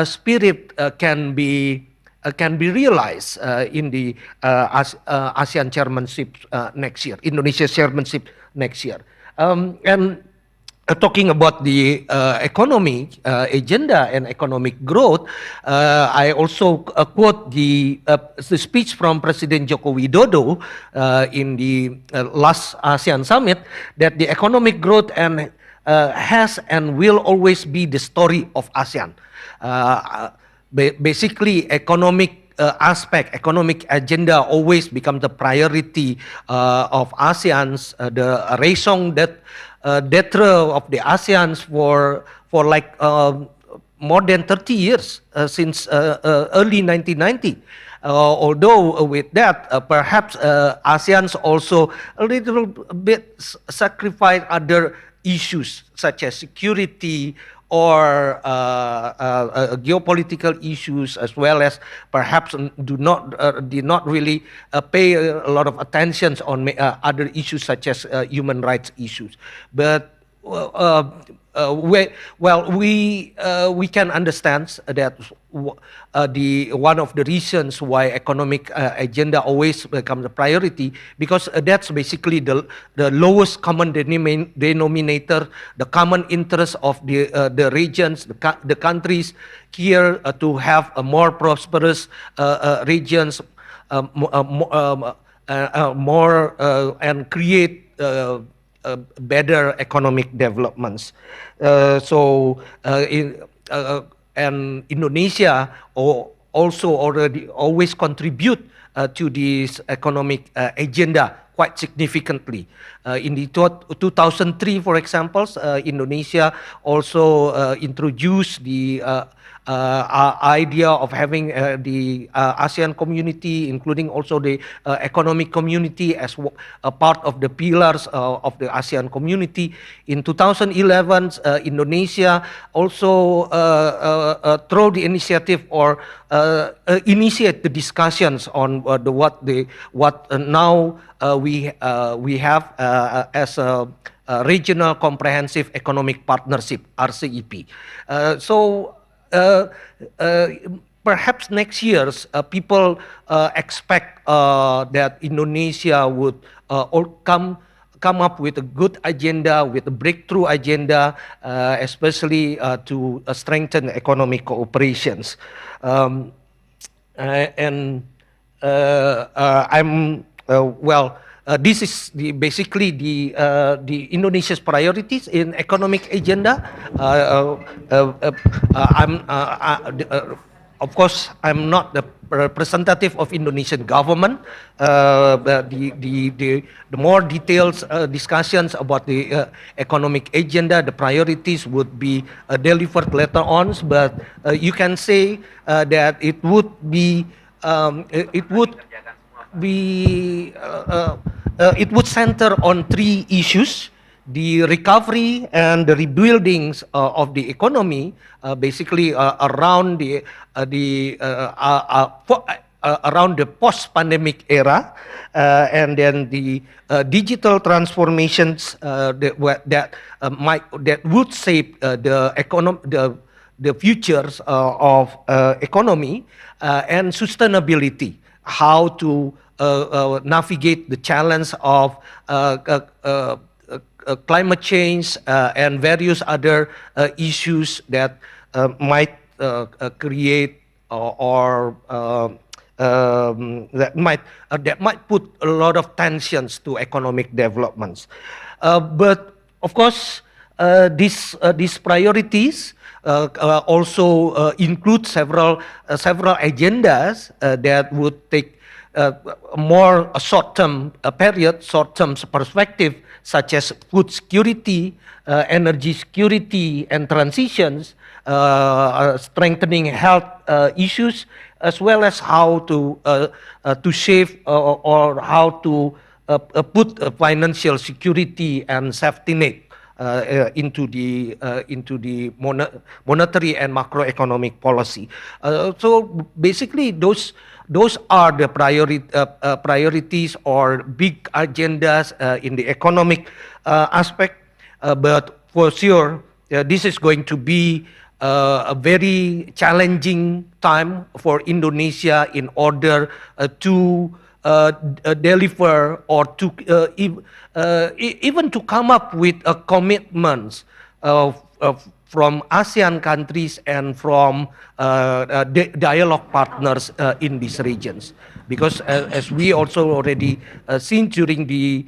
spirit can be realized in the ASEAN Chairmanship next year, Indonesia Chairmanship next year, and. Talking about the economy agenda and economic growth, I also quote the speech from President Joko Widodo in the last ASEAN summit that the economic growth has and will always be the story of ASEAN. Basically, economic economic agenda always becomes the priority of ASEAN's the raison d'etre of the ASEAN for like more than 30 years since early 1990. Although with that, perhaps ASEAN's also a little bit sacrifice other issues such as security or geopolitical issues, as well as perhaps did not really pay a lot of attention on other issues such as human rights issues. But we can understand that one of the reasons why economic agenda always becomes a priority, because that's basically the lowest common denominator, the common interest of the regions, the countries here to have a more prosperous regions, more and create better economic developments. And Indonesia also already always contribute to this economic agenda quite significantly. In the 2003, for example, Indonesia also introduced the idea of having the ASEAN community, including also the economic community, as a part of the pillars of the ASEAN community. In 2011, Indonesia also throw the initiative or initiate the discussions on what now we have as a regional comprehensive economic partnership, RCEP. Perhaps next year, people expect that Indonesia would come up with a good agenda, with a breakthrough agenda, especially to strengthen economic cooperations. This is basically the Indonesia's priorities in economic agenda. Of course, I'm not the representative of Indonesian government. The more detailed discussions about the economic agenda, the priorities would be delivered later on. But you can say that it would center on three issues: the recovery and the rebuilding of the economy, basically around the post-pandemic era, and then the digital transformations that would shape the futures of economy, and sustainability. How to navigate the challenge of climate change and various other issues that might create that might put a lot of tensions to economic developments. But of course, these priorities also include several agendas that would take more short-term period, short-term perspective, such as food security, energy security and transitions, strengthening health issues, as well as how to save or how to put financial security and safety net into the monetary and macroeconomic policy. So basically, those are the priorities or big agendas in the economic aspect. But for sure, this is going to be a very challenging time for Indonesia in order to deliver or to even to come up with commitments from ASEAN countries and from dialogue partners in these regions. Because as we also already seen during the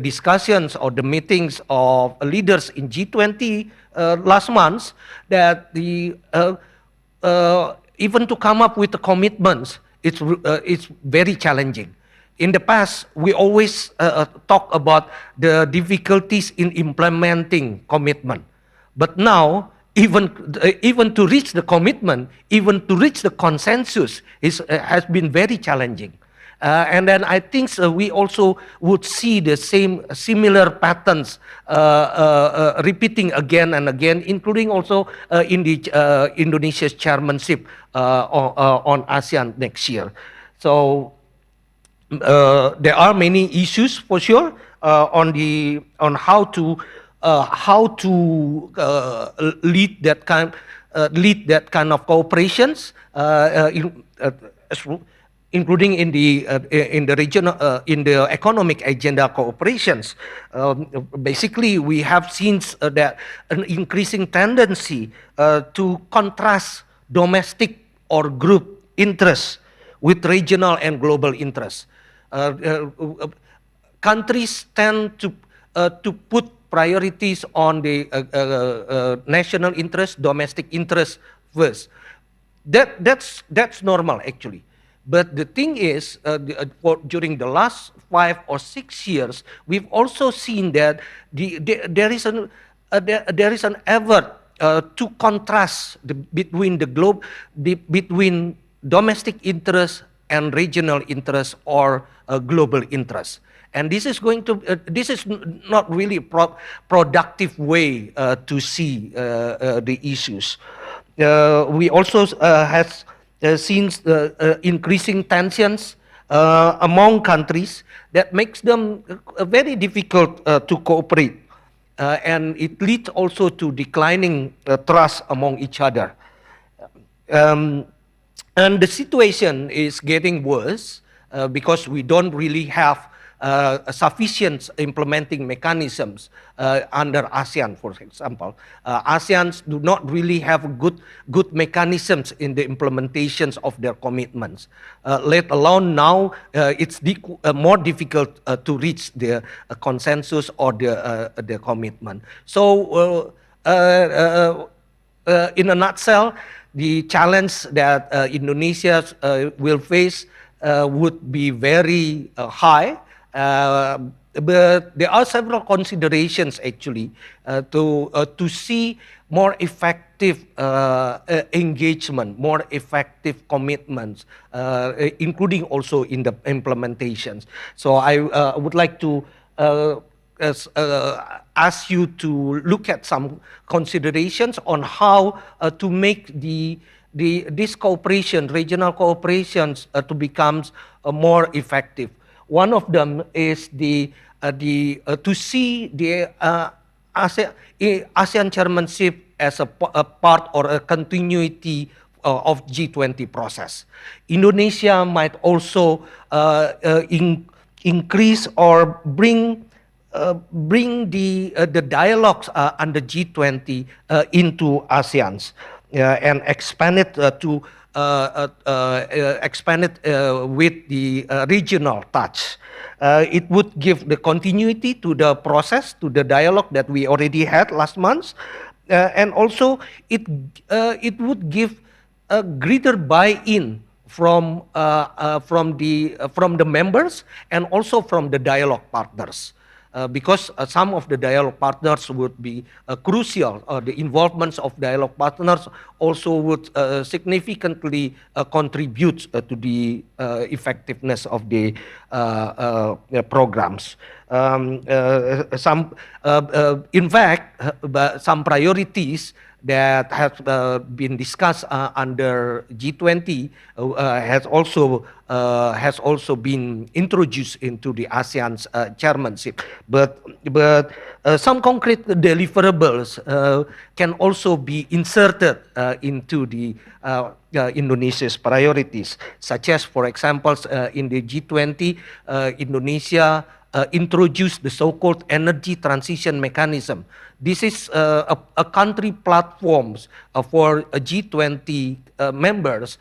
discussions or the meetings of leaders in G20 last month, that even to come up with the commitments, it's very challenging. In the past, we always talk about the difficulties in implementing commitment. But now, even to reach the commitment, even to reach the consensus, has been very challenging. And then I think we also would see the similar patterns repeating again and again, including also in the Indonesia's chairmanship on ASEAN next year. So there are many issues for sure on how to lead that kind of cooperations, including in the region, in the economic agenda cooperations. Basically, we have seen that an increasing tendency to contrast domestic or group interests with regional and global interests. Countries tend to put priorities on the national interest, domestic interest first. That's normal actually. But the thing is, during the last 5 or 6 years, we've also seen that there is an effort to contrast between between domestic interests and regional interests or global interests. And this is this is not really a productive way to see the issues. We also have seen increasing tensions among countries that makes them very difficult to cooperate. And it leads also to declining trust among each other. And the situation is getting worse because we don't really have sufficient implementing mechanisms under ASEAN, for example. ASEANs do not really have good mechanisms in the implementations of their commitments. Let alone now, it's more difficult to reach the consensus or the commitment. So, in a nutshell, the challenge that Indonesia will face would be very high. But there are several considerations actually to see more effective engagement, more effective commitments, including also in the implementations. So I would like to ask you to look at some considerations on how to make this cooperation, regional cooperations, to become more effective. One of them is to see the ASEAN Chairmanship as a part or a continuity of G20 process. Indonesia might also increase or bring the dialogues under G20 into ASEAN and expand it with the regional touch. It would give the continuity to the process, to the dialogue that we already had last month, and also it would give a greater buy-in from the members and also from the dialogue partners. Because some of the dialogue partners would be crucial. The involvement of dialogue partners also would significantly contribute to the effectiveness of the programs. In fact, some priorities that have been discussed under G20 has also been introduced into the ASEAN's chairmanship. But some concrete deliverables can also be inserted into the Indonesia's priorities, such as, for example, in the G20, Indonesia introduced the so-called energy transition mechanism. This is a country platform for G20 members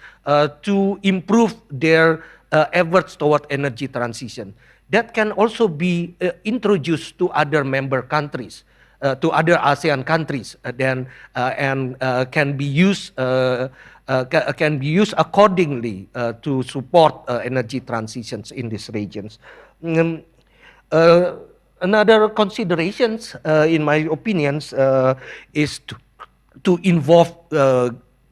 to improve their efforts toward energy transition. That can also be introduced to other member countries, to other ASEAN countries, and can be used accordingly to support energy transitions in these regions. Another considerations, in my opinions, is to involve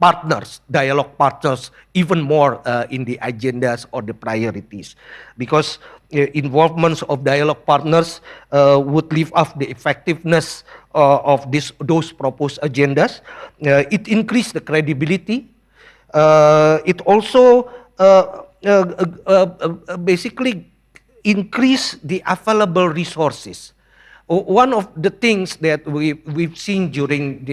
partners, dialogue partners, even more in the agendas or the priorities, because involvement of dialogue partners would lift up the effectiveness of those proposed agendas. It increased the credibility. It also basically increase the available resources. One of the things that we've seen during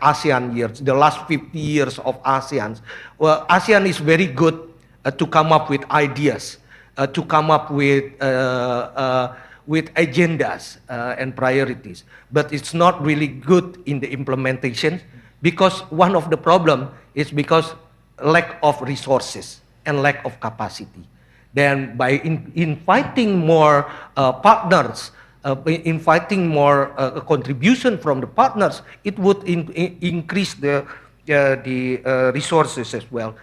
ASEAN years, the last 50 years of ASEAN, well, ASEAN is very good to come up with ideas, to come up with agendas and priorities, but it's not really good in the implementation, because one of the problem is because lack of resources and lack of capacity. Then by inviting more partners, inviting more contribution from the partners, it would increase the resources as well.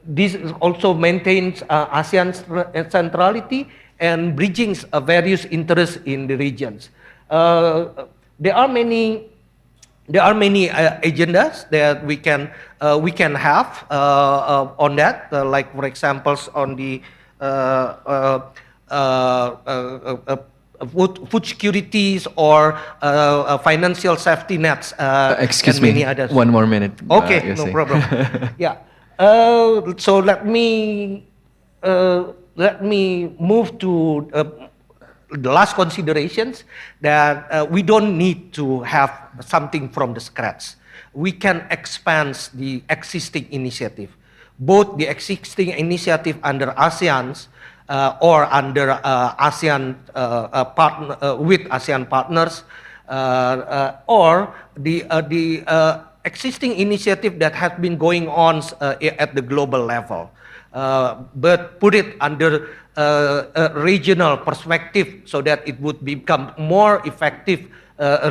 This also maintains ASEAN's centrality and bridging various interests in the regions. There are many agendas that we can have on that, like for example on the food securities or financial safety nets. Excuse and many me, others. one more minute. Okay, no problem. Yeah. So let me move to the last considerations, that we don't need to have something from the scratch. We can expand the existing initiative, both the existing initiative under ASEAN's or under ASEAN with ASEAN partners, or the existing initiative that has been going on at the global level, but put it under a regional perspective so that it would become more effective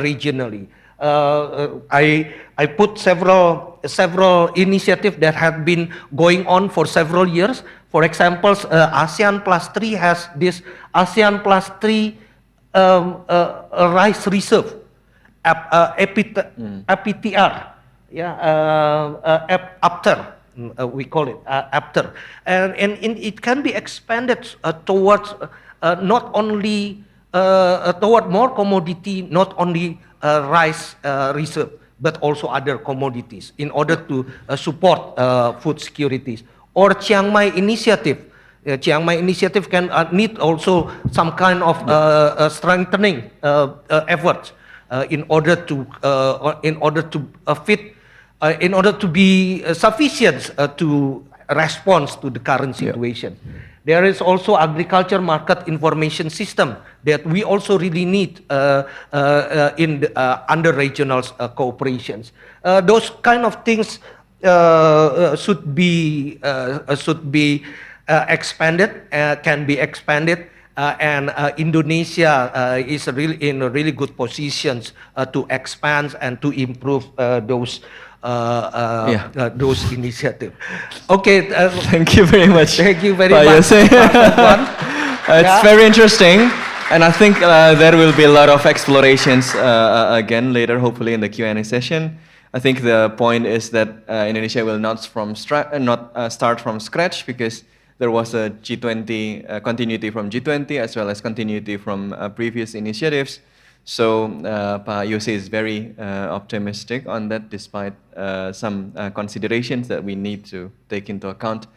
regionally. I put several initiatives that have been going on for several years. For example, ASEAN Plus 3 has this ASEAN Plus 3 rice reserve, APTR, after. We call it after, and it can be expanded towards not only toward more commodity, not only rice reserve, but also other commodities in order to support food securities. Or Chiang Mai initiative. Chiang Mai initiative can need also some kind of strengthening efforts. in order to be sufficient to respond to the current situation. There is also agriculture market information system that we also really need under regional cooperations. Those kind of things should be expanded, can be expanded, and Indonesia is really in a really good positions to expand and to improve those initiatives. Okay. Thank you very much. Thank you very Pak much. Yose. It's very interesting, and I think there will be a lot of explorations again later, hopefully in the Q&A session. I think the point is that Indonesia will not start from scratch, because there was a G20 continuity from G20 as well as continuity from previous initiatives. So Pak Yose is very optimistic on that, despite some considerations that we need to take into account.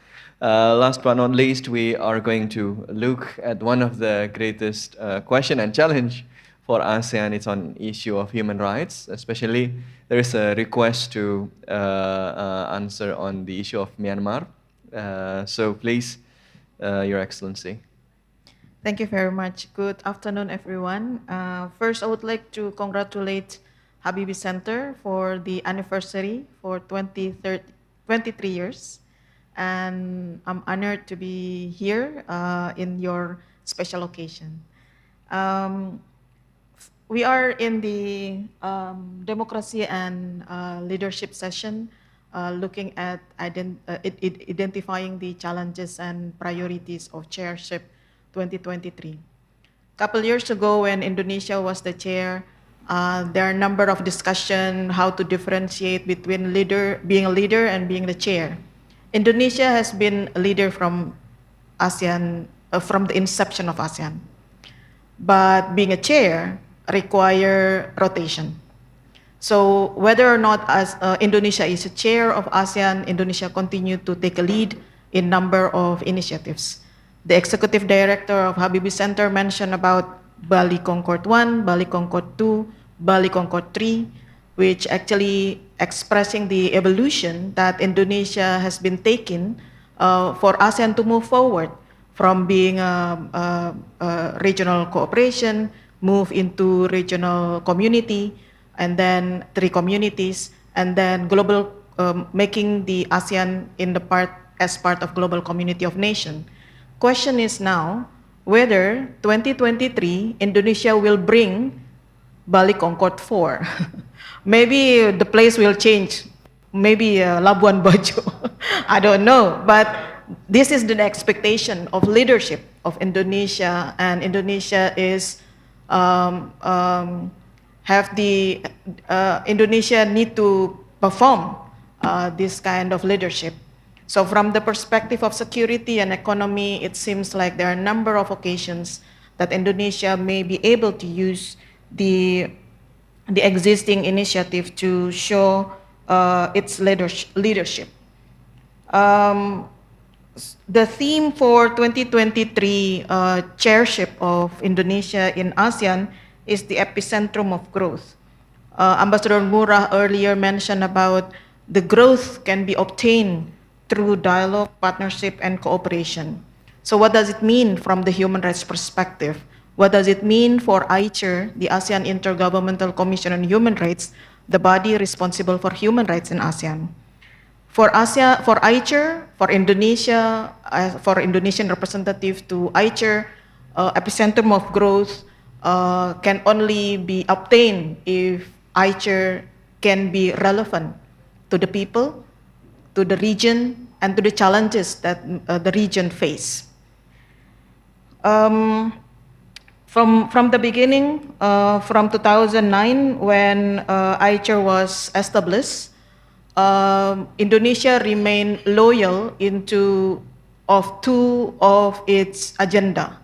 Last but not least, we are going to look at one of the greatest question and challenge for ASEAN. It's on issue of human rights. Especially, there is a request to answer on the issue of Myanmar. So please, Your Excellency. Thank you very much. Good afternoon, everyone. First, I would like to congratulate Habibie Center for the anniversary for 23 years. And I'm honored to be here in your special occasion. We are in the democracy and leadership session, looking at identifying the challenges and priorities of chairship 2023. A couple years ago, when Indonesia was the chair, there are a number of discussions how to differentiate between being a leader and being the chair. Indonesia has been a leader from ASEAN, from the inception of ASEAN. But being a chair requires rotation. So whether or not Indonesia is a chair of ASEAN, Indonesia continued to take a lead in number of initiatives. The executive director of Habibie Center mentioned about Bali Concord 1, Bali Concord 2, Bali Concord 3, which actually expressing the evolution that Indonesia has been taking for ASEAN to move forward from being a regional cooperation, move into regional community, and then 3 communities, and then global, making the ASEAN as part of global community of nations. Question is now whether 2023 Indonesia will bring Bali Concord 4. Maybe the place will change. Maybe Labuan Bajo. I don't know. But this is the expectation of leadership of Indonesia, and Indonesia is Indonesia need to perform this kind of leadership. So from the perspective of security and economy, it seems like there are a number of occasions that Indonesia may be able to use the existing initiative to show its leadership. The theme for 2023 chairship of Indonesia in ASEAN is the epicentrum of growth. Ambassador Ngurah earlier mentioned about the growth can be obtained through dialogue, partnership, and cooperation. So what does it mean from the human rights perspective? What does it mean for AICHR, the ASEAN Intergovernmental Commission on Human Rights, the body responsible for human rights in ASEAN? For AICHR, for Indonesia, for Indonesian representative to AICHR, epicentrum of growth can only be obtained if AICHR can be relevant to the people, to the region, and to the challenges that the region face. From the beginning, from 2009, when AICHR was established, Indonesia remained loyal two of its agenda.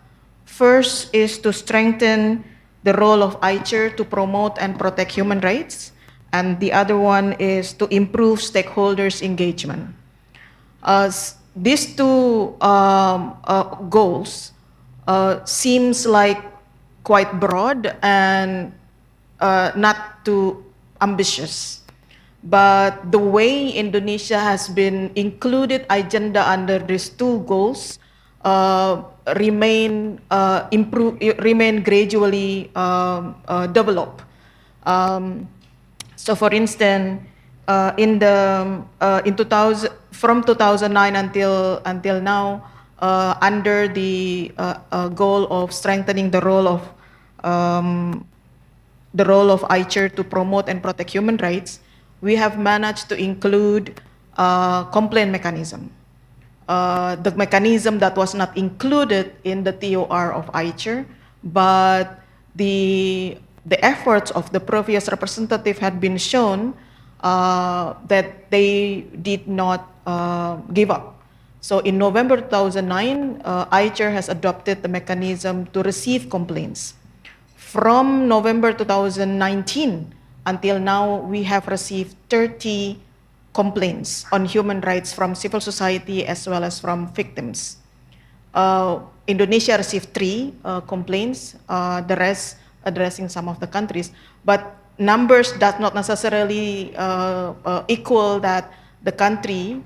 First is to strengthen the role of AICHR to promote and protect human rights, and the other one is to improve stakeholders' engagement. These two goals seems like quite broad and not too ambitious. But the way Indonesia has been included agenda under these two goals remain gradually develop. So, for instance, from 2009 until now, under the goal of strengthening the role of ICHR to promote and protect human rights, we have managed to include complaint mechanism. The mechanism that was not included in the TOR of ICHR, but the efforts of the previous representative had been shown that they did not give up. So in November 2009, ICHR has adopted the mechanism to receive complaints. From November 2019 until now, we have received 30 complaints on human rights from civil society as well as from victims. Indonesia received 3 complaints, the rest addressing some of the countries. But numbers does not necessarily equal that the country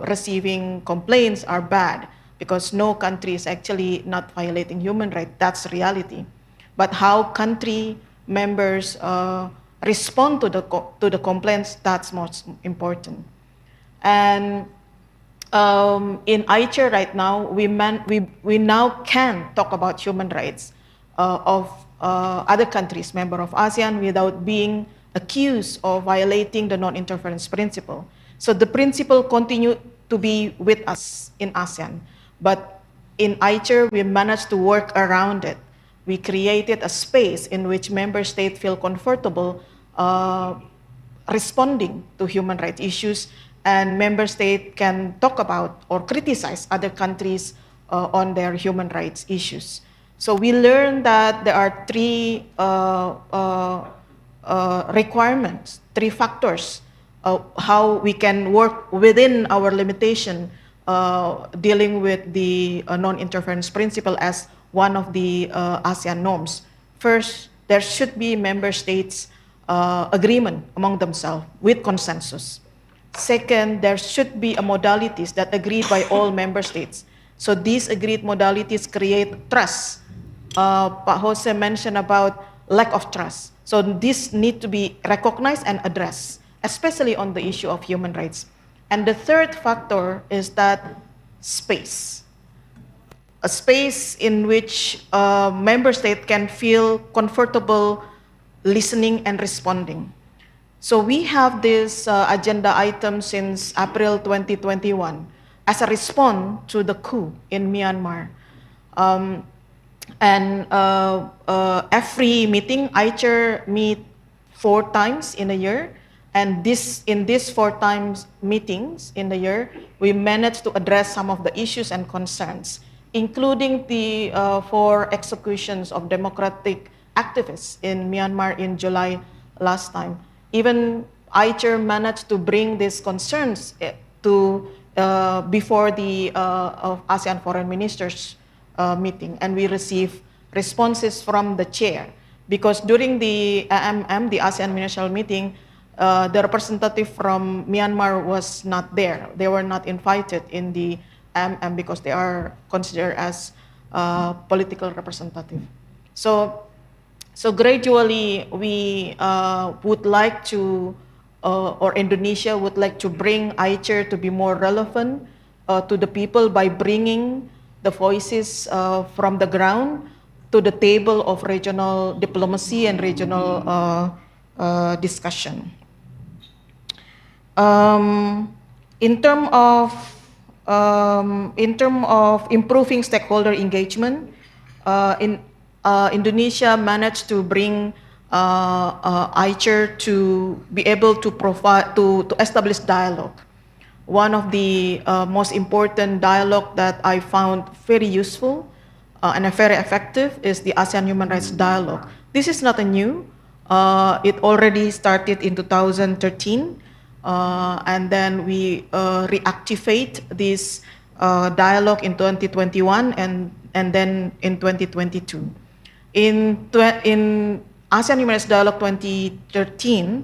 receiving complaints are bad, because no country is actually not violating human rights. That's reality. But how country members respond to the complaints, that's most important. And in ICHR right now, we now can talk about human rights of other countries, member of ASEAN, without being accused of violating the non-interference principle. So the principle continue to be with us in ASEAN, but in ICHR, we managed to work around it. We created a space in which member states feel comfortable responding to human rights issues, and member states can talk about or criticize other countries on their human rights issues. So we learned that there are 3 requirements, 3 factors how we can work within our limitation dealing with the non-interference principle as one of the ASEAN norms. First, there should be member states agreement among themselves with consensus. Second, there should be a modalities that agreed by all member states. So these agreed modalities create trust. Pak Jose mentioned about lack of trust. So this need to be recognized and addressed, especially on the issue of human rights. And the third factor is that space. A space in which member state can feel comfortable listening and responding. So we have this agenda item since April 2021 as a response to the coup in Myanmar. Every meeting, ICHR meet 4 times in a year. And in these 4 times meetings in the year, we managed to address some of the issues and concerns, including the 4 executions of democratic activists in Myanmar in July last time. Even ICHR managed to bring these concerns to before the ASEAN Foreign Ministers meeting, and we received responses from the chair, because during the AMM, the ASEAN Ministerial Meeting, the representative from Myanmar was not there. They were not invited in the AMM because they are considered as political representative. So gradually, we would like to, or Indonesia would like to bring ICHR to be more relevant to the people by bringing the voices from the ground to the table of regional diplomacy and regional discussion. In terms of improving stakeholder engagement, Indonesia managed to bring ICHR to be able to provide to establish dialogue. One of the most important dialogue that I found very useful and very effective is the ASEAN Human Rights Dialogue. This is not a new. It already started in 2013, and then we reactivate this dialogue in 2021 and then in 2022. In ASEAN Human Rights Dialogue 2013,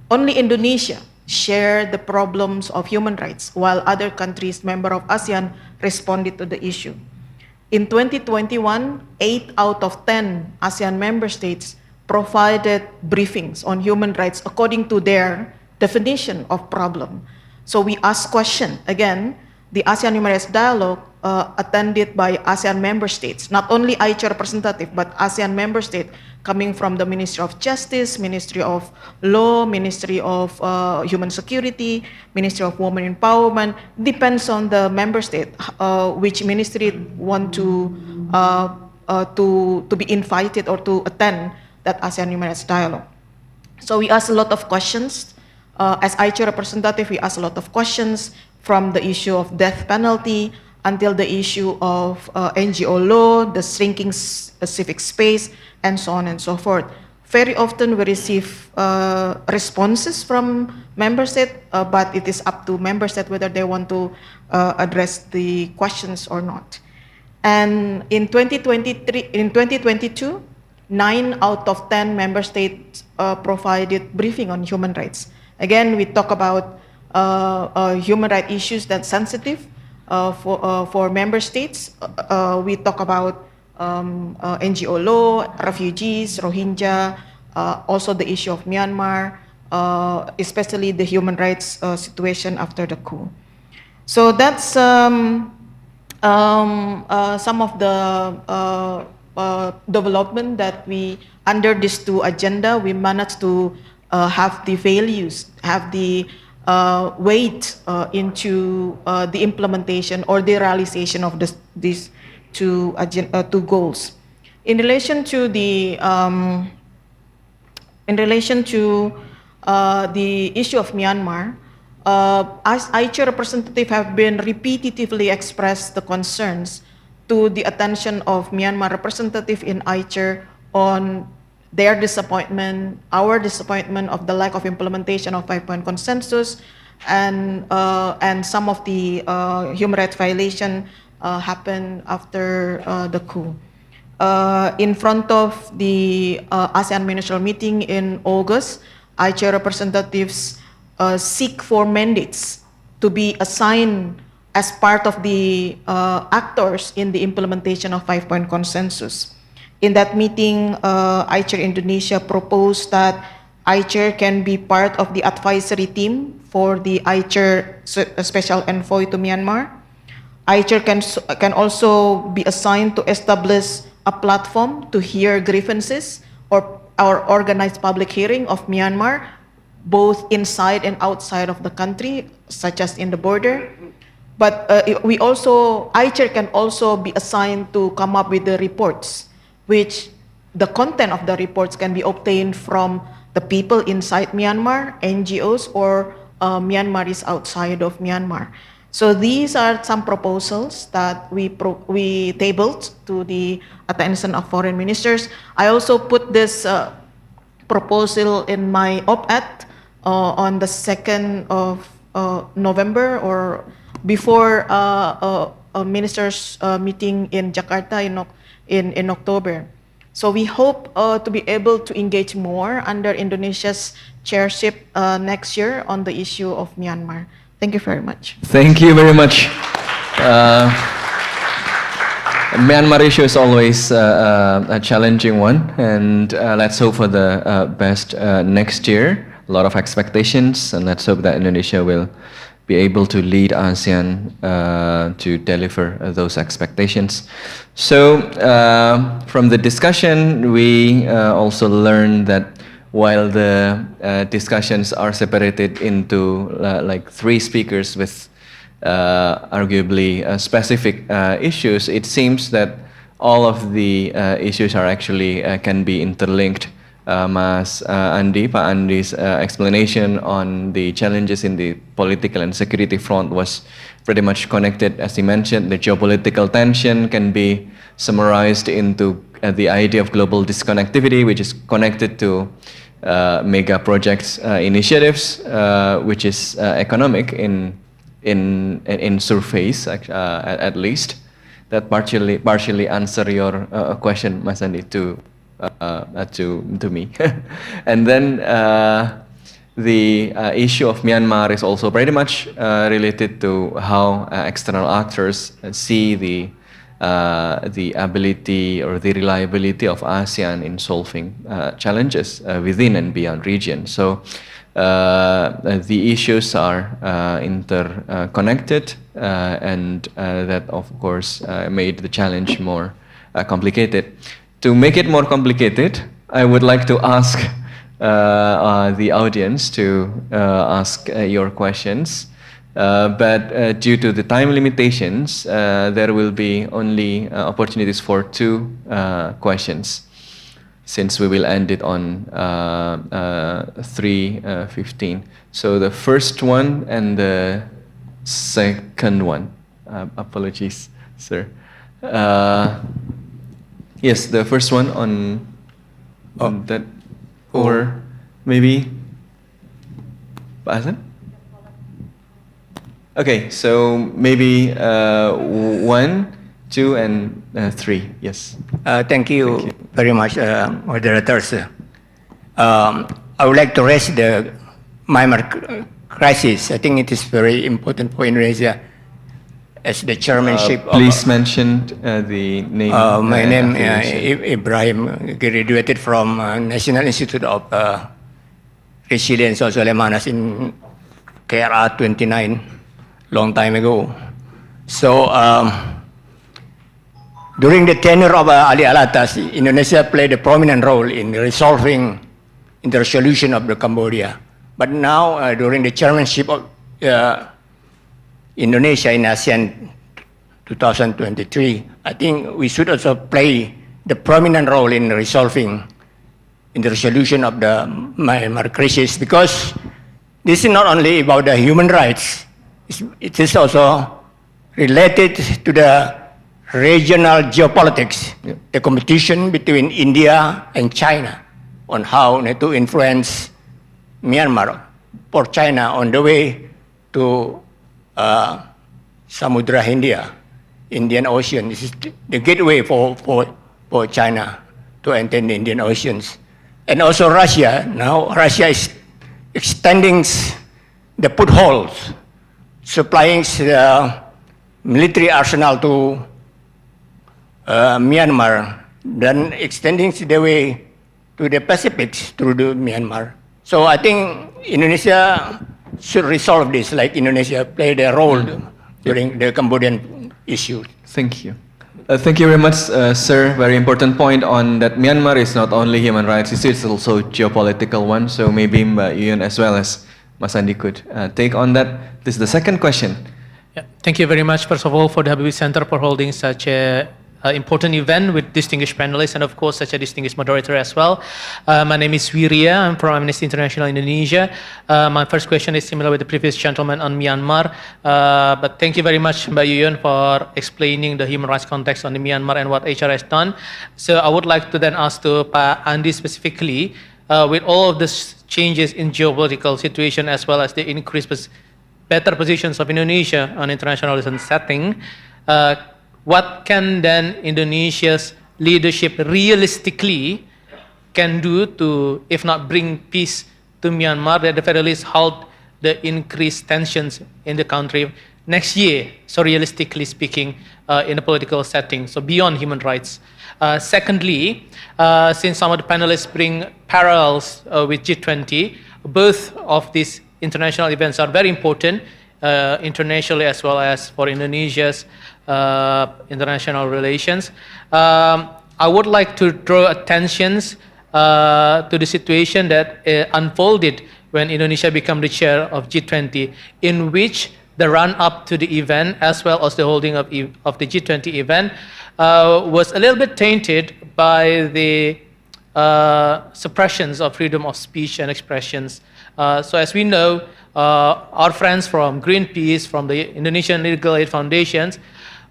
only Indonesia shared the problems of human rights, while other countries, member of ASEAN, responded to the issue. In 2021, 8 out of 10 ASEAN member states provided briefings on human rights according to their definition of problem. So we ask question, again, the ASEAN Human Rights Dialogue attended by ASEAN member states, not only AICHA representative, but ASEAN member state coming from the Ministry of Justice, Ministry of Law, Ministry of Human Security, Ministry of Women Empowerment, depends on the member state, which ministry want to be invited or to attend that ASEAN Human Rights Dialogue. So we ask a lot of questions. As AICHA representative, we ask a lot of questions from the issue of death penalty until the issue of NGO law, the shrinking civic space, and so on and so forth. Very often we receive responses from member states, but it is up to member states whether they want to address the questions or not. And in 2022, 9 out of 10 member states provided briefing on human rights. Again, we talk about human rights issues that's sensitive for member states. We talk about NGO law, refugees, Rohingya, also the issue of Myanmar, especially the human rights situation after the coup. So that's some of the development that we, under these 2 agenda, we managed to have the values, have the weight into the implementation or the realization of these 2 goals. In relation to the issue of Myanmar, as AICHA representative have been repetitively expressed the concerns to the attention of Myanmar representative in AICHA on their disappointment, our disappointment of the lack of implementation of 5-point consensus, and some of the human rights violation happened after the coup. In front of the ASEAN ministerial meeting in August, AICHA representatives seek for mandates to be assigned as part of the actors in the implementation of 5-point consensus. In that meeting, AICHA Indonesia proposed that AICHA can be part of the advisory team for the AICHA special envoy to Myanmar. AICHA can also be assigned to establish a platform to hear grievances or organize public hearing of Myanmar, both inside and outside of the country, such as in the border. But AICHA can also be assigned to come up with the reports, which the content of the reports can be obtained from the people inside Myanmar, NGOs, or Myanmaris outside of Myanmar. So these are some proposals that we tabled to the attention of foreign ministers. I also put this proposal in my op-ed on the 2nd of November, or before a ministers meeting in Jakarta in October. So we hope to be able to engage more under Indonesia's chairship next year on the issue of Myanmar. Thank you very much. Thank you very much. Myanmar issue is always a challenging one, and let's hope for the best next year. A lot of expectations, and let's hope that Indonesia will be able to lead ASEAN to deliver those expectations. So from the discussion, we also learned that while the discussions are separated into like 3 speakers with arguably specific issues, it seems that all of the issues are actually can be interlinked. Mas Andi, Pak Andi's explanation on the challenges in the political and security front was pretty much connected. As he mentioned, the geopolitical tension can be summarized into the idea of global disconnectivity, which is connected to mega projects initiatives, which is economic in surface, at least. That partially answer your question, Mas Andi, to to me. And then the issue of Myanmar is also pretty much related to how external actors see the ability or the reliability of ASEAN in solving challenges within and beyond region. So the issues are interconnected, and that of course made the challenge more complicated. To make it more complicated, I would like to ask the audience to ask your questions. But due to the time limitations, there will be only opportunities for 2 questions, since we will end it on 3:15. So the first one and the second one. Apologies, sir. Yes, the first one on that, or maybe Pak Hasan? Okay, so maybe 1, 2, and 3. Yes. Thank you very much, moderators. I would like to raise the Myanmar crisis. I think it is very important for Indonesia as the chairmanship. Please mention the name. My name is Ibrahim, graduated from National Institute of Resilience, also Lemhannas in KRA 29, long time ago. So during the tenure of Ali Alatas, Indonesia played a prominent role in resolving the resolution of the Cambodia. But now, during the chairmanship of Indonesia in ASEAN 2023, I think we should also play the prominent role in resolving the resolution of the Myanmar crisis, because this is not only about the human rights, it is also related to the regional geopolitics, the competition between India and China on how to influence Myanmar for China on the way to Samudra Hindia, Indian Ocean. This is the gateway for China to enter the Indian Oceans. And also Russia. Now Russia is extending the footholds, supplying the military arsenal to Myanmar, then extending the way to the Pacific through the Myanmar. So I think Indonesia should resolve this, like Indonesia played a role during the Cambodian issue. Thank you. Thank you very much, sir. Very important point on that Myanmar is not only human rights issue, it's also geopolitical one. So maybe Mbak Yuyun as well as Mas Andi could take on that. This is the second question. Yeah. Thank you very much, first of all, for the Habibie Center for holding such a important event with distinguished panelists and of course such a distinguished moderator as well. My name is Wirya, I'm from Amnesty International Indonesia. My first question is similar with the previous gentleman on Myanmar, but thank you very much Mbak Yuyun for explaining the human rights context on the Myanmar and what HR has done. So I would like to then ask to Pak Andi specifically, with all of these changes in geopolitical situation as well as the increased better positions of Indonesia on international setting, what can then Indonesia's leadership realistically can do to, if not bring peace to Myanmar, at the very least halt the increased tensions in the country next year, so realistically speaking, in a political setting, so beyond human rights. Secondly, since some of the panelists bring parallels with G20, both of these international events are very important, internationally as well as for Indonesia's international relations. I would like to draw attention to the situation that unfolded when Indonesia became the chair of G20, in which the run-up to the event as well as the holding of the G20 event was a little bit tainted by the suppressions of freedom of speech and expressions. So as we know, our friends from Greenpeace, from the Indonesian Legal Aid Foundations,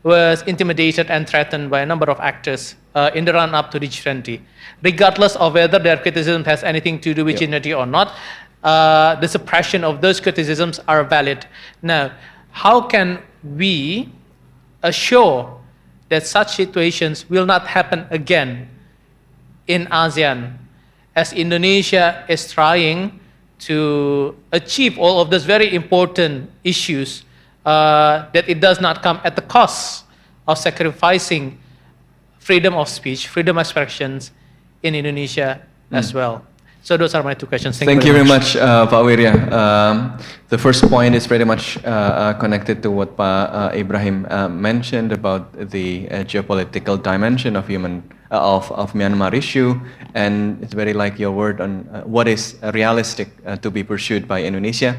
was intimidated and threatened by a number of actors in the run-up to the G20. Regardless of whether their criticism has anything to do with G20 or not, the suppression of those criticisms are valid. Now, how can we assure that such situations will not happen again in ASEAN, as Indonesia is trying to achieve all of those very important issues, that it does not come at the cost of sacrificing freedom of speech, freedom of expressions in Indonesia as well. So those are my two questions. Thank you very much, Pak Wirya. The first point is very much connected to what Pak Ibrahim mentioned about the geopolitical dimension of Myanmar issue, and it's very like your word on what is realistic to be pursued by Indonesia.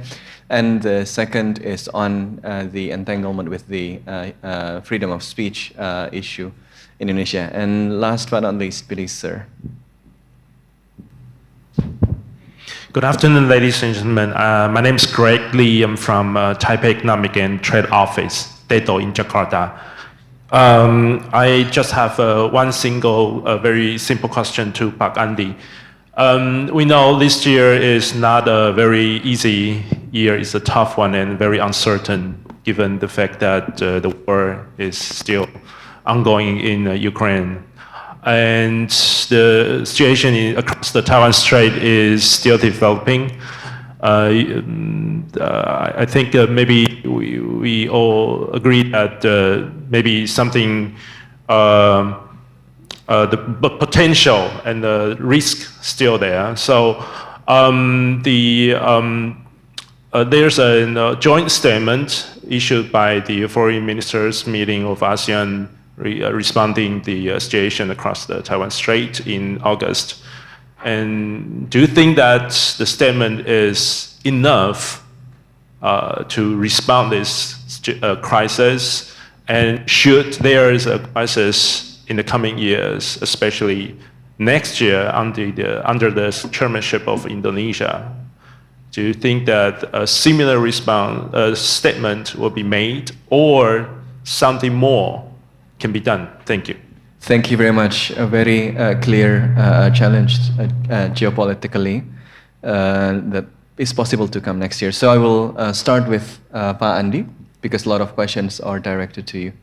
And the second is on the entanglement with the freedom of speech issue in Indonesia. And last but not least, please, sir. Good afternoon, ladies and gentlemen. My name is Greg Lee. I'm from Taipei Economic and Trade Office, TETO in Jakarta. I just have one single, very simple question to Pak Andi. We know this year is not a very easy year. It's a tough one and very uncertain, given the fact that the war is still ongoing in Ukraine. And the situation across the Taiwan Strait is still developing. I think maybe we all agree that maybe something, the potential and the risk still there. So there's a joint statement issued by the foreign ministers meeting of ASEAN responding the situation across the Taiwan Strait in August. And do you think that the statement is enough to respond this crisis? And should there is a crisis in the coming years, especially next year under the chairmanship of Indonesia, do you think that a similar statement will be made, or something more can be done? Thank you. Thank you very much. A very clear challenge geopolitically that is possible to come next year. So I will start with Pak Andi, because a lot of questions are directed to you.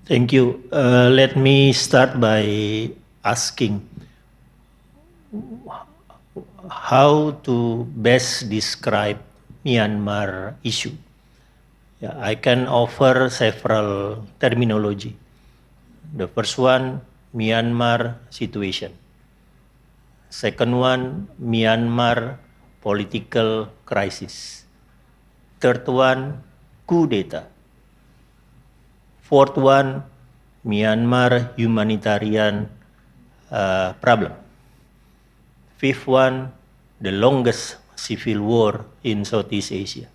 Thank you. Let me start by asking how to best describe Myanmar issue. Yeah, I can offer several terminology. The first one, Myanmar situation. Second one, Myanmar political crisis. Third one, coup d'etat. Fourth one, Myanmar humanitarian problem. Fifth one, the longest civil war in Southeast Asia.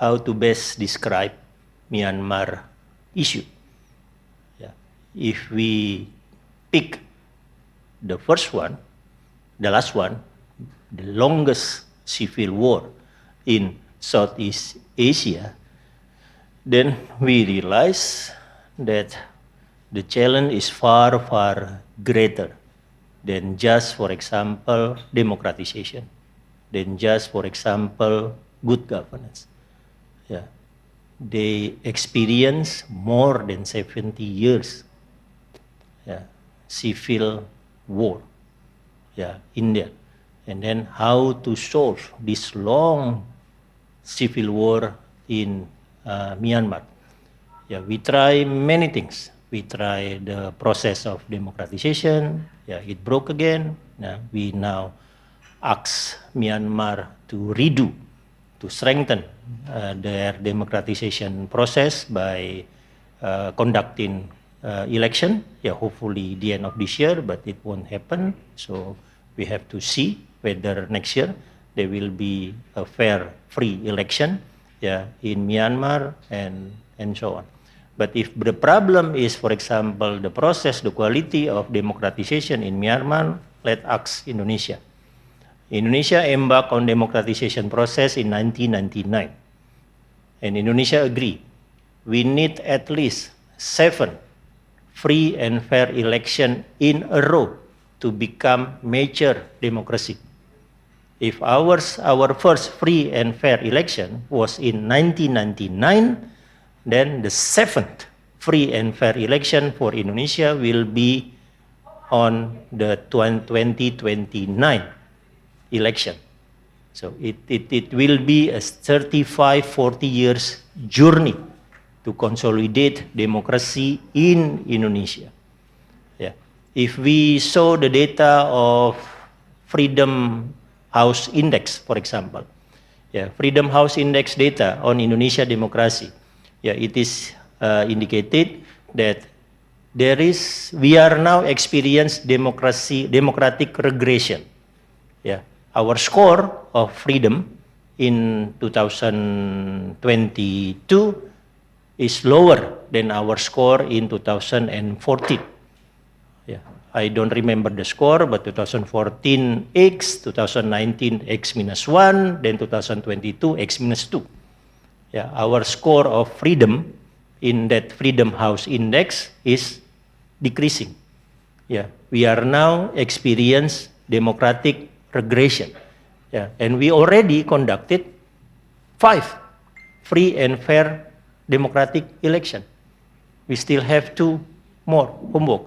How to best describe Myanmar issue? Yeah. If we pick the first one, the last one, the longest civil war in Southeast Asia, then we realize that the challenge is far, far greater than just, for example, democratization, than just, for example, good governance. Yeah. They experience more than 70 years civil war in there. And then how to solve this long civil war in Myanmar. Yeah, we try many things. We try the process of democratization. Yeah, it broke again. We now ask Myanmar to redo, to strengthen their democratization process by conducting election. Yeah, hopefully the end of this year, but it won't happen. So we have to see whether next year there will be a fair, free election in Myanmar and so on. But if the problem is, for example, the process, the quality of democratization in Myanmar, let's ask Indonesia. Indonesia embarked on democratization process in 1999. And Indonesia agreed. We need at least 7 free and fair elections in a row to become major democracy. If our first free and fair election was in 1999, then the 7th free and fair election for Indonesia will be on the 2029 election. So it will be a 35, 40 years journey to consolidate democracy in Indonesia. Yeah. If we saw the data of Freedom House Index, for example, Freedom House Index data on Indonesia democracy, it is indicated that we are now experiencing democratic regression. Our score of freedom in 2022 is lower than our score in 2014. I don't remember the score, but 2014 X, 2019 X-1, then 2022 X-2. Our score of freedom in that Freedom House Index is decreasing. We are now experiencing democratic regression. And we already conducted 5 free and fair democratic election. We still have 2 more homework,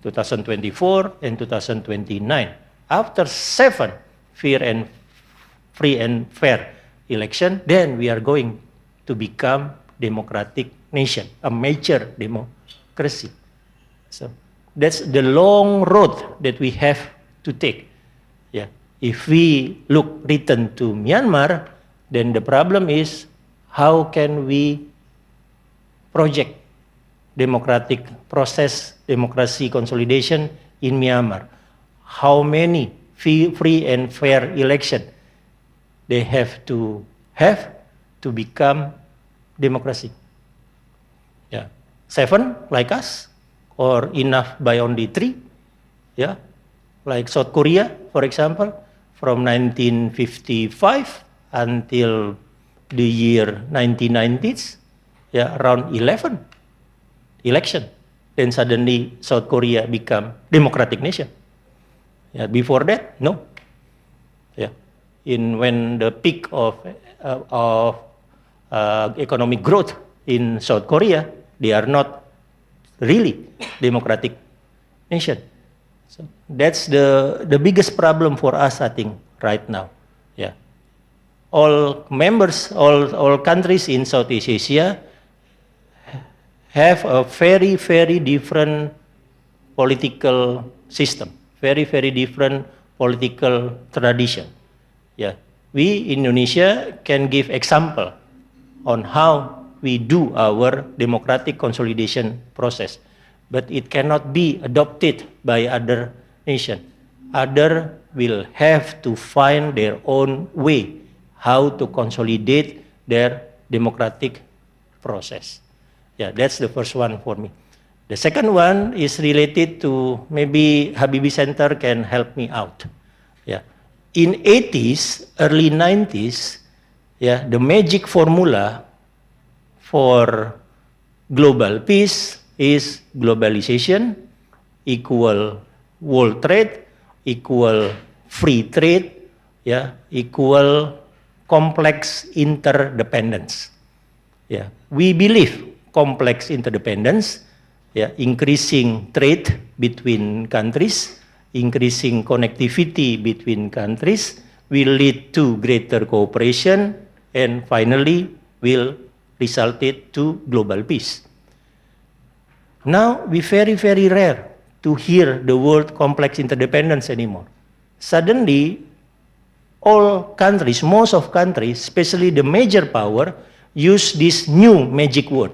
2024 and 2029. After 7 free and fair election, then we are going to become democratic nation, a major democracy. So that's the long road that we have to take. If we return to Myanmar, then the problem is how can we project democratic process, democracy consolidation in Myanmar? How many free and fair election they have to become democracy? 7 like us, or enough by only 3? Like South Korea, for example, from 1955 until the year 1990s, around 11 election. Then suddenly South Korea become democratic nation. Before that, no. When the peak of economic growth in South Korea, they are not really democratic nation. So that's the biggest problem for us, I think, right now. All members, all countries in Southeast Asia have a very, very different political system, very, very different political tradition. We, Indonesia, can give example on how we do our democratic consolidation process, but it cannot be adopted by other nations. Others will have to find their own way how to consolidate their democratic process. That's the first one for me. The second one is related to, maybe Habibie Center can help me out. In 80s, early 90s, the magic formula for global peace is globalization, equal world trade, equal free trade, equal complex interdependence. We believe complex interdependence, increasing trade between countries, increasing connectivity between countries will lead to greater cooperation and finally will result to global peace. Now, we very, very rare to hear the word complex interdependence anymore. Suddenly, all countries, most of countries, especially the major power, use this new magic word.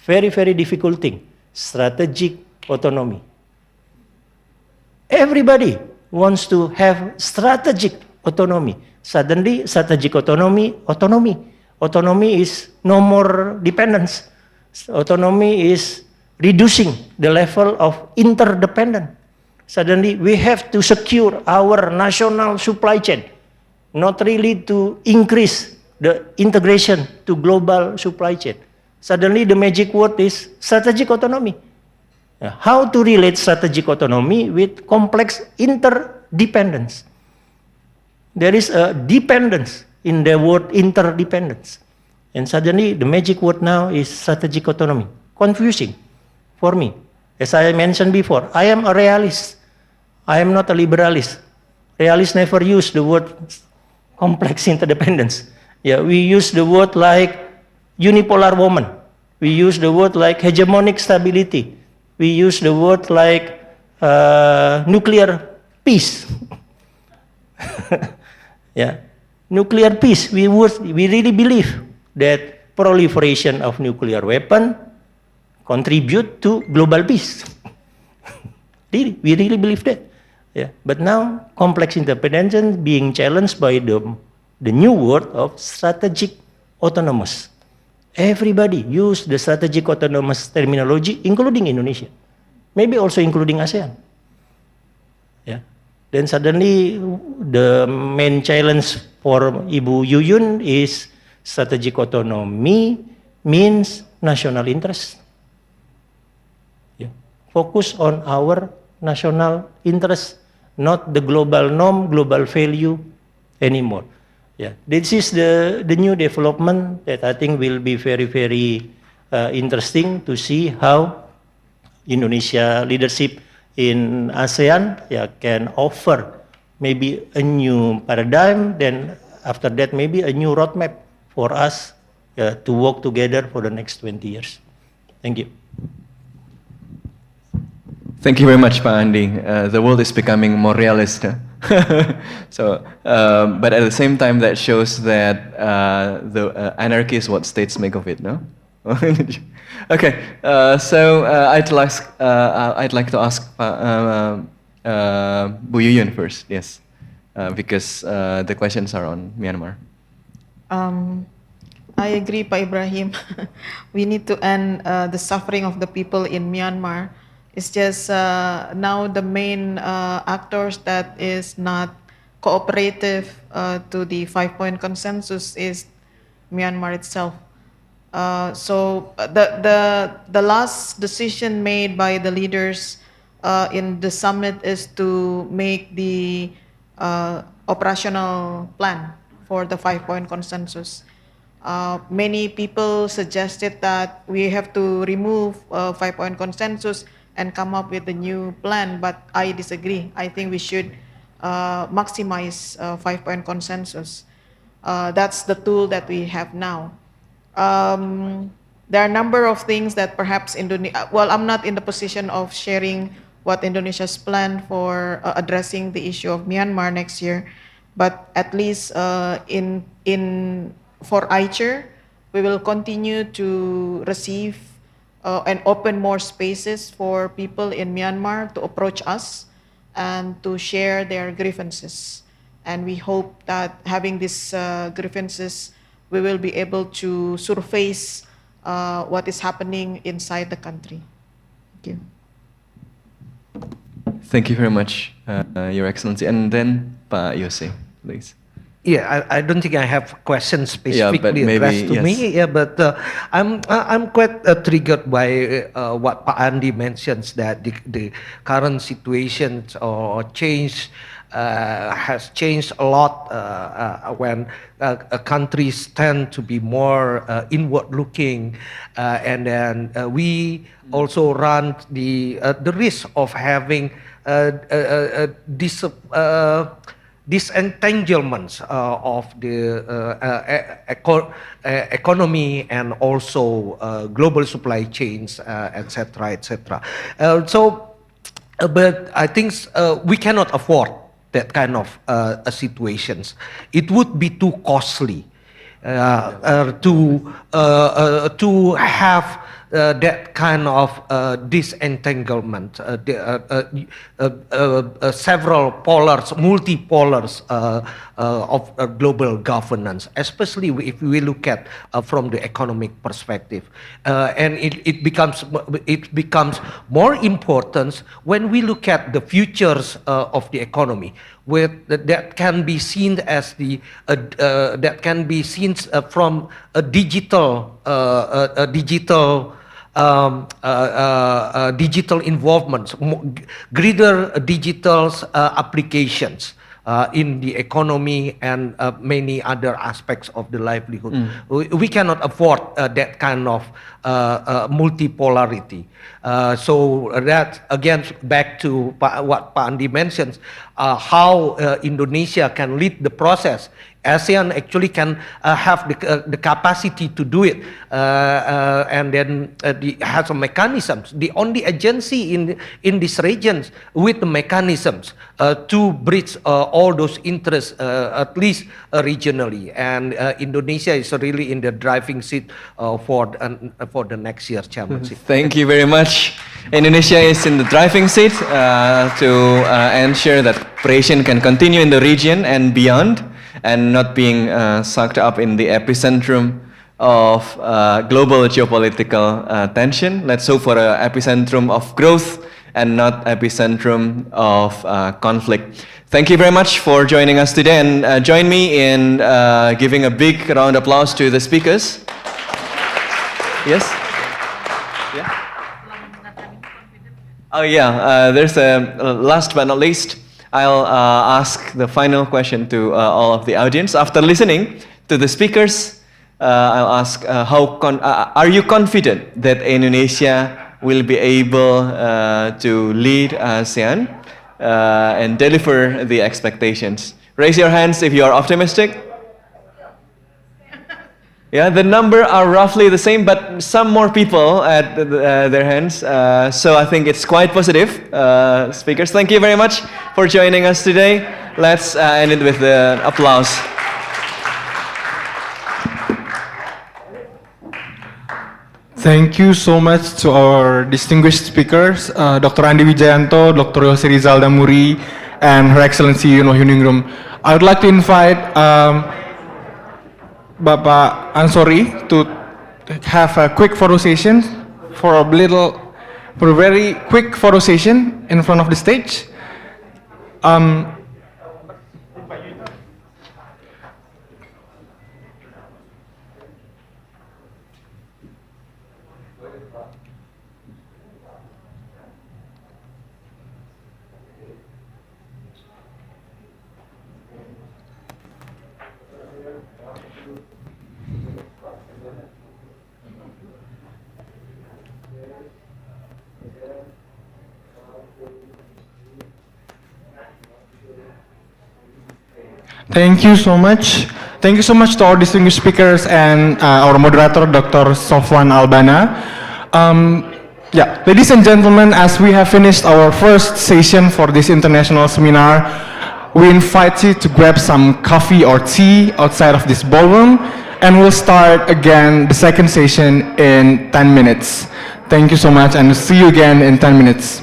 Very, very difficult thing, strategic autonomy. Everybody wants to have strategic autonomy. Suddenly, strategic autonomy. Autonomy is no more dependence. Autonomy is reducing the level of interdependence. Suddenly, we have to secure our national supply chain, not really to increase the integration to global supply chain. Suddenly, the magic word is strategic autonomy. How to relate strategic autonomy with complex interdependence? There is a dependence in the word interdependence. And suddenly, the magic word now is strategic autonomy. confusing for me. As I mentioned before, I am a realist. I am not a liberalist. Realists never use the word complex interdependence. Yeah, we use the word like unipolar woman. We use the word like hegemonic stability. We use the word like nuclear peace. Yeah, nuclear peace. We really believe that proliferation of nuclear weapon contribute to global peace. We really believe that. Yeah, but now complex interdependence being challenged by the new word of strategic autonomous. Everybody use the strategic autonomous terminology, including Indonesia, maybe also including ASEAN. Yeah. Then suddenly the main challenge for Ibu Yuyun is strategic autonomy means national interest. Yeah. Focus on our national interest, not the global norm, global value anymore. Yeah, this is the new development that I think will be very, very interesting to see how Indonesia leadership in ASEAN can offer maybe a new paradigm, then after that maybe a new roadmap for us to work together for the next 20 years. Thank you. Thank you very much, Pak Andi. The world is becoming more realist. So, but at the same time, that shows that the anarchy is what states make of it, no? Okay, so I'd like to ask Bu Yuyun first, yes, because the questions are on Myanmar. I agree, Pak Ibrahim. We need to end the suffering of the people in Myanmar. It's just now the main actors that is not cooperative to the 5-point consensus is Myanmar itself. So the last decision made by the leaders in the summit is to make the operational plan for the 5-point consensus. Many people suggested that we have to remove 5-point consensus and come up with a new plan, but I disagree. I think we should maximize 5-point consensus. That's the tool that we have now. There are a number of things that perhaps Indonesia, well, I'm not in the position of sharing what Indonesia's plan for addressing the issue of Myanmar next year, but at least for ICHR, we will continue to receive and open more spaces for people in Myanmar to approach us and to share their grievances. And we hope that having these grievances, we will be able to surface what is happening inside the country. Thank you. Thank you very much, Your Excellency. And then Pak Yose, please. Yeah, I don't think I have questions specifically maybe, addressed to me. Yeah, but I'm quite triggered by what Pak Andi mentions, that the current situation or change has changed a lot when countries tend to be more inward-looking, and then we also run the risk of having disentanglements of the economy and also global supply chains, etc., etc. But I think we cannot afford that kind of situations. It would be too costly to have that kind of disentanglement, several polars, multipolars of global governance, especially if we look at from the economic perspective, and it becomes more important when we look at the futures of the economy, that can be seen as from a digital digital involvement, greater digital applications, in the economy and many other aspects of the livelihood. We cannot afford that kind of multipolarity. So that again back to what Pak Andi mentions, how Indonesia can lead the process. ASEAN actually can have the capacity to do it, and then has some mechanisms. The only agency in these regions with the mechanisms to bridge all those interests, at least regionally. And Indonesia is really in the driving seat for the next year's chairmanship. Thank you very much. Indonesia is in the driving seat to ensure that cooperation can continue in the region and beyond, and not being sucked up in the epicentrum of global geopolitical tension. Let's hope for an epicentrum of growth and not epicentrum of conflict. Thank you very much for joining us today, and join me in giving a big round of applause to the speakers. Yes? Yeah? Oh yeah, there's a last but not least, I'll ask the final question to all of the audience. After listening to the speakers, I'll ask, are you confident that Indonesia will be able to lead ASEAN and deliver the expectations? Raise your hands if you are optimistic. Yeah, the number are roughly the same, but some more people at their hands. So I think it's quite positive. Speakers, thank you very much for joining us today. Let's end it with an applause. Thank you so much to our distinguished speakers, Dr. Andi Widjajanto, Dr. Jose Rizal Damuri, and Her Excellency Yuno Huningrum. I would like to invite Bapak Ansori to have a quick photo session for a very quick photo session in front of the stage. Thank you so much. Thank you so much to our distinguished speakers and our moderator, Dr. Sofwan Albana. Yeah, ladies and gentlemen, as we have finished our first session for this international seminar, we invite you to grab some coffee or tea outside of this ballroom, and we'll start again the second session in 10 minutes. Thank you so much, and see you again in 10 minutes.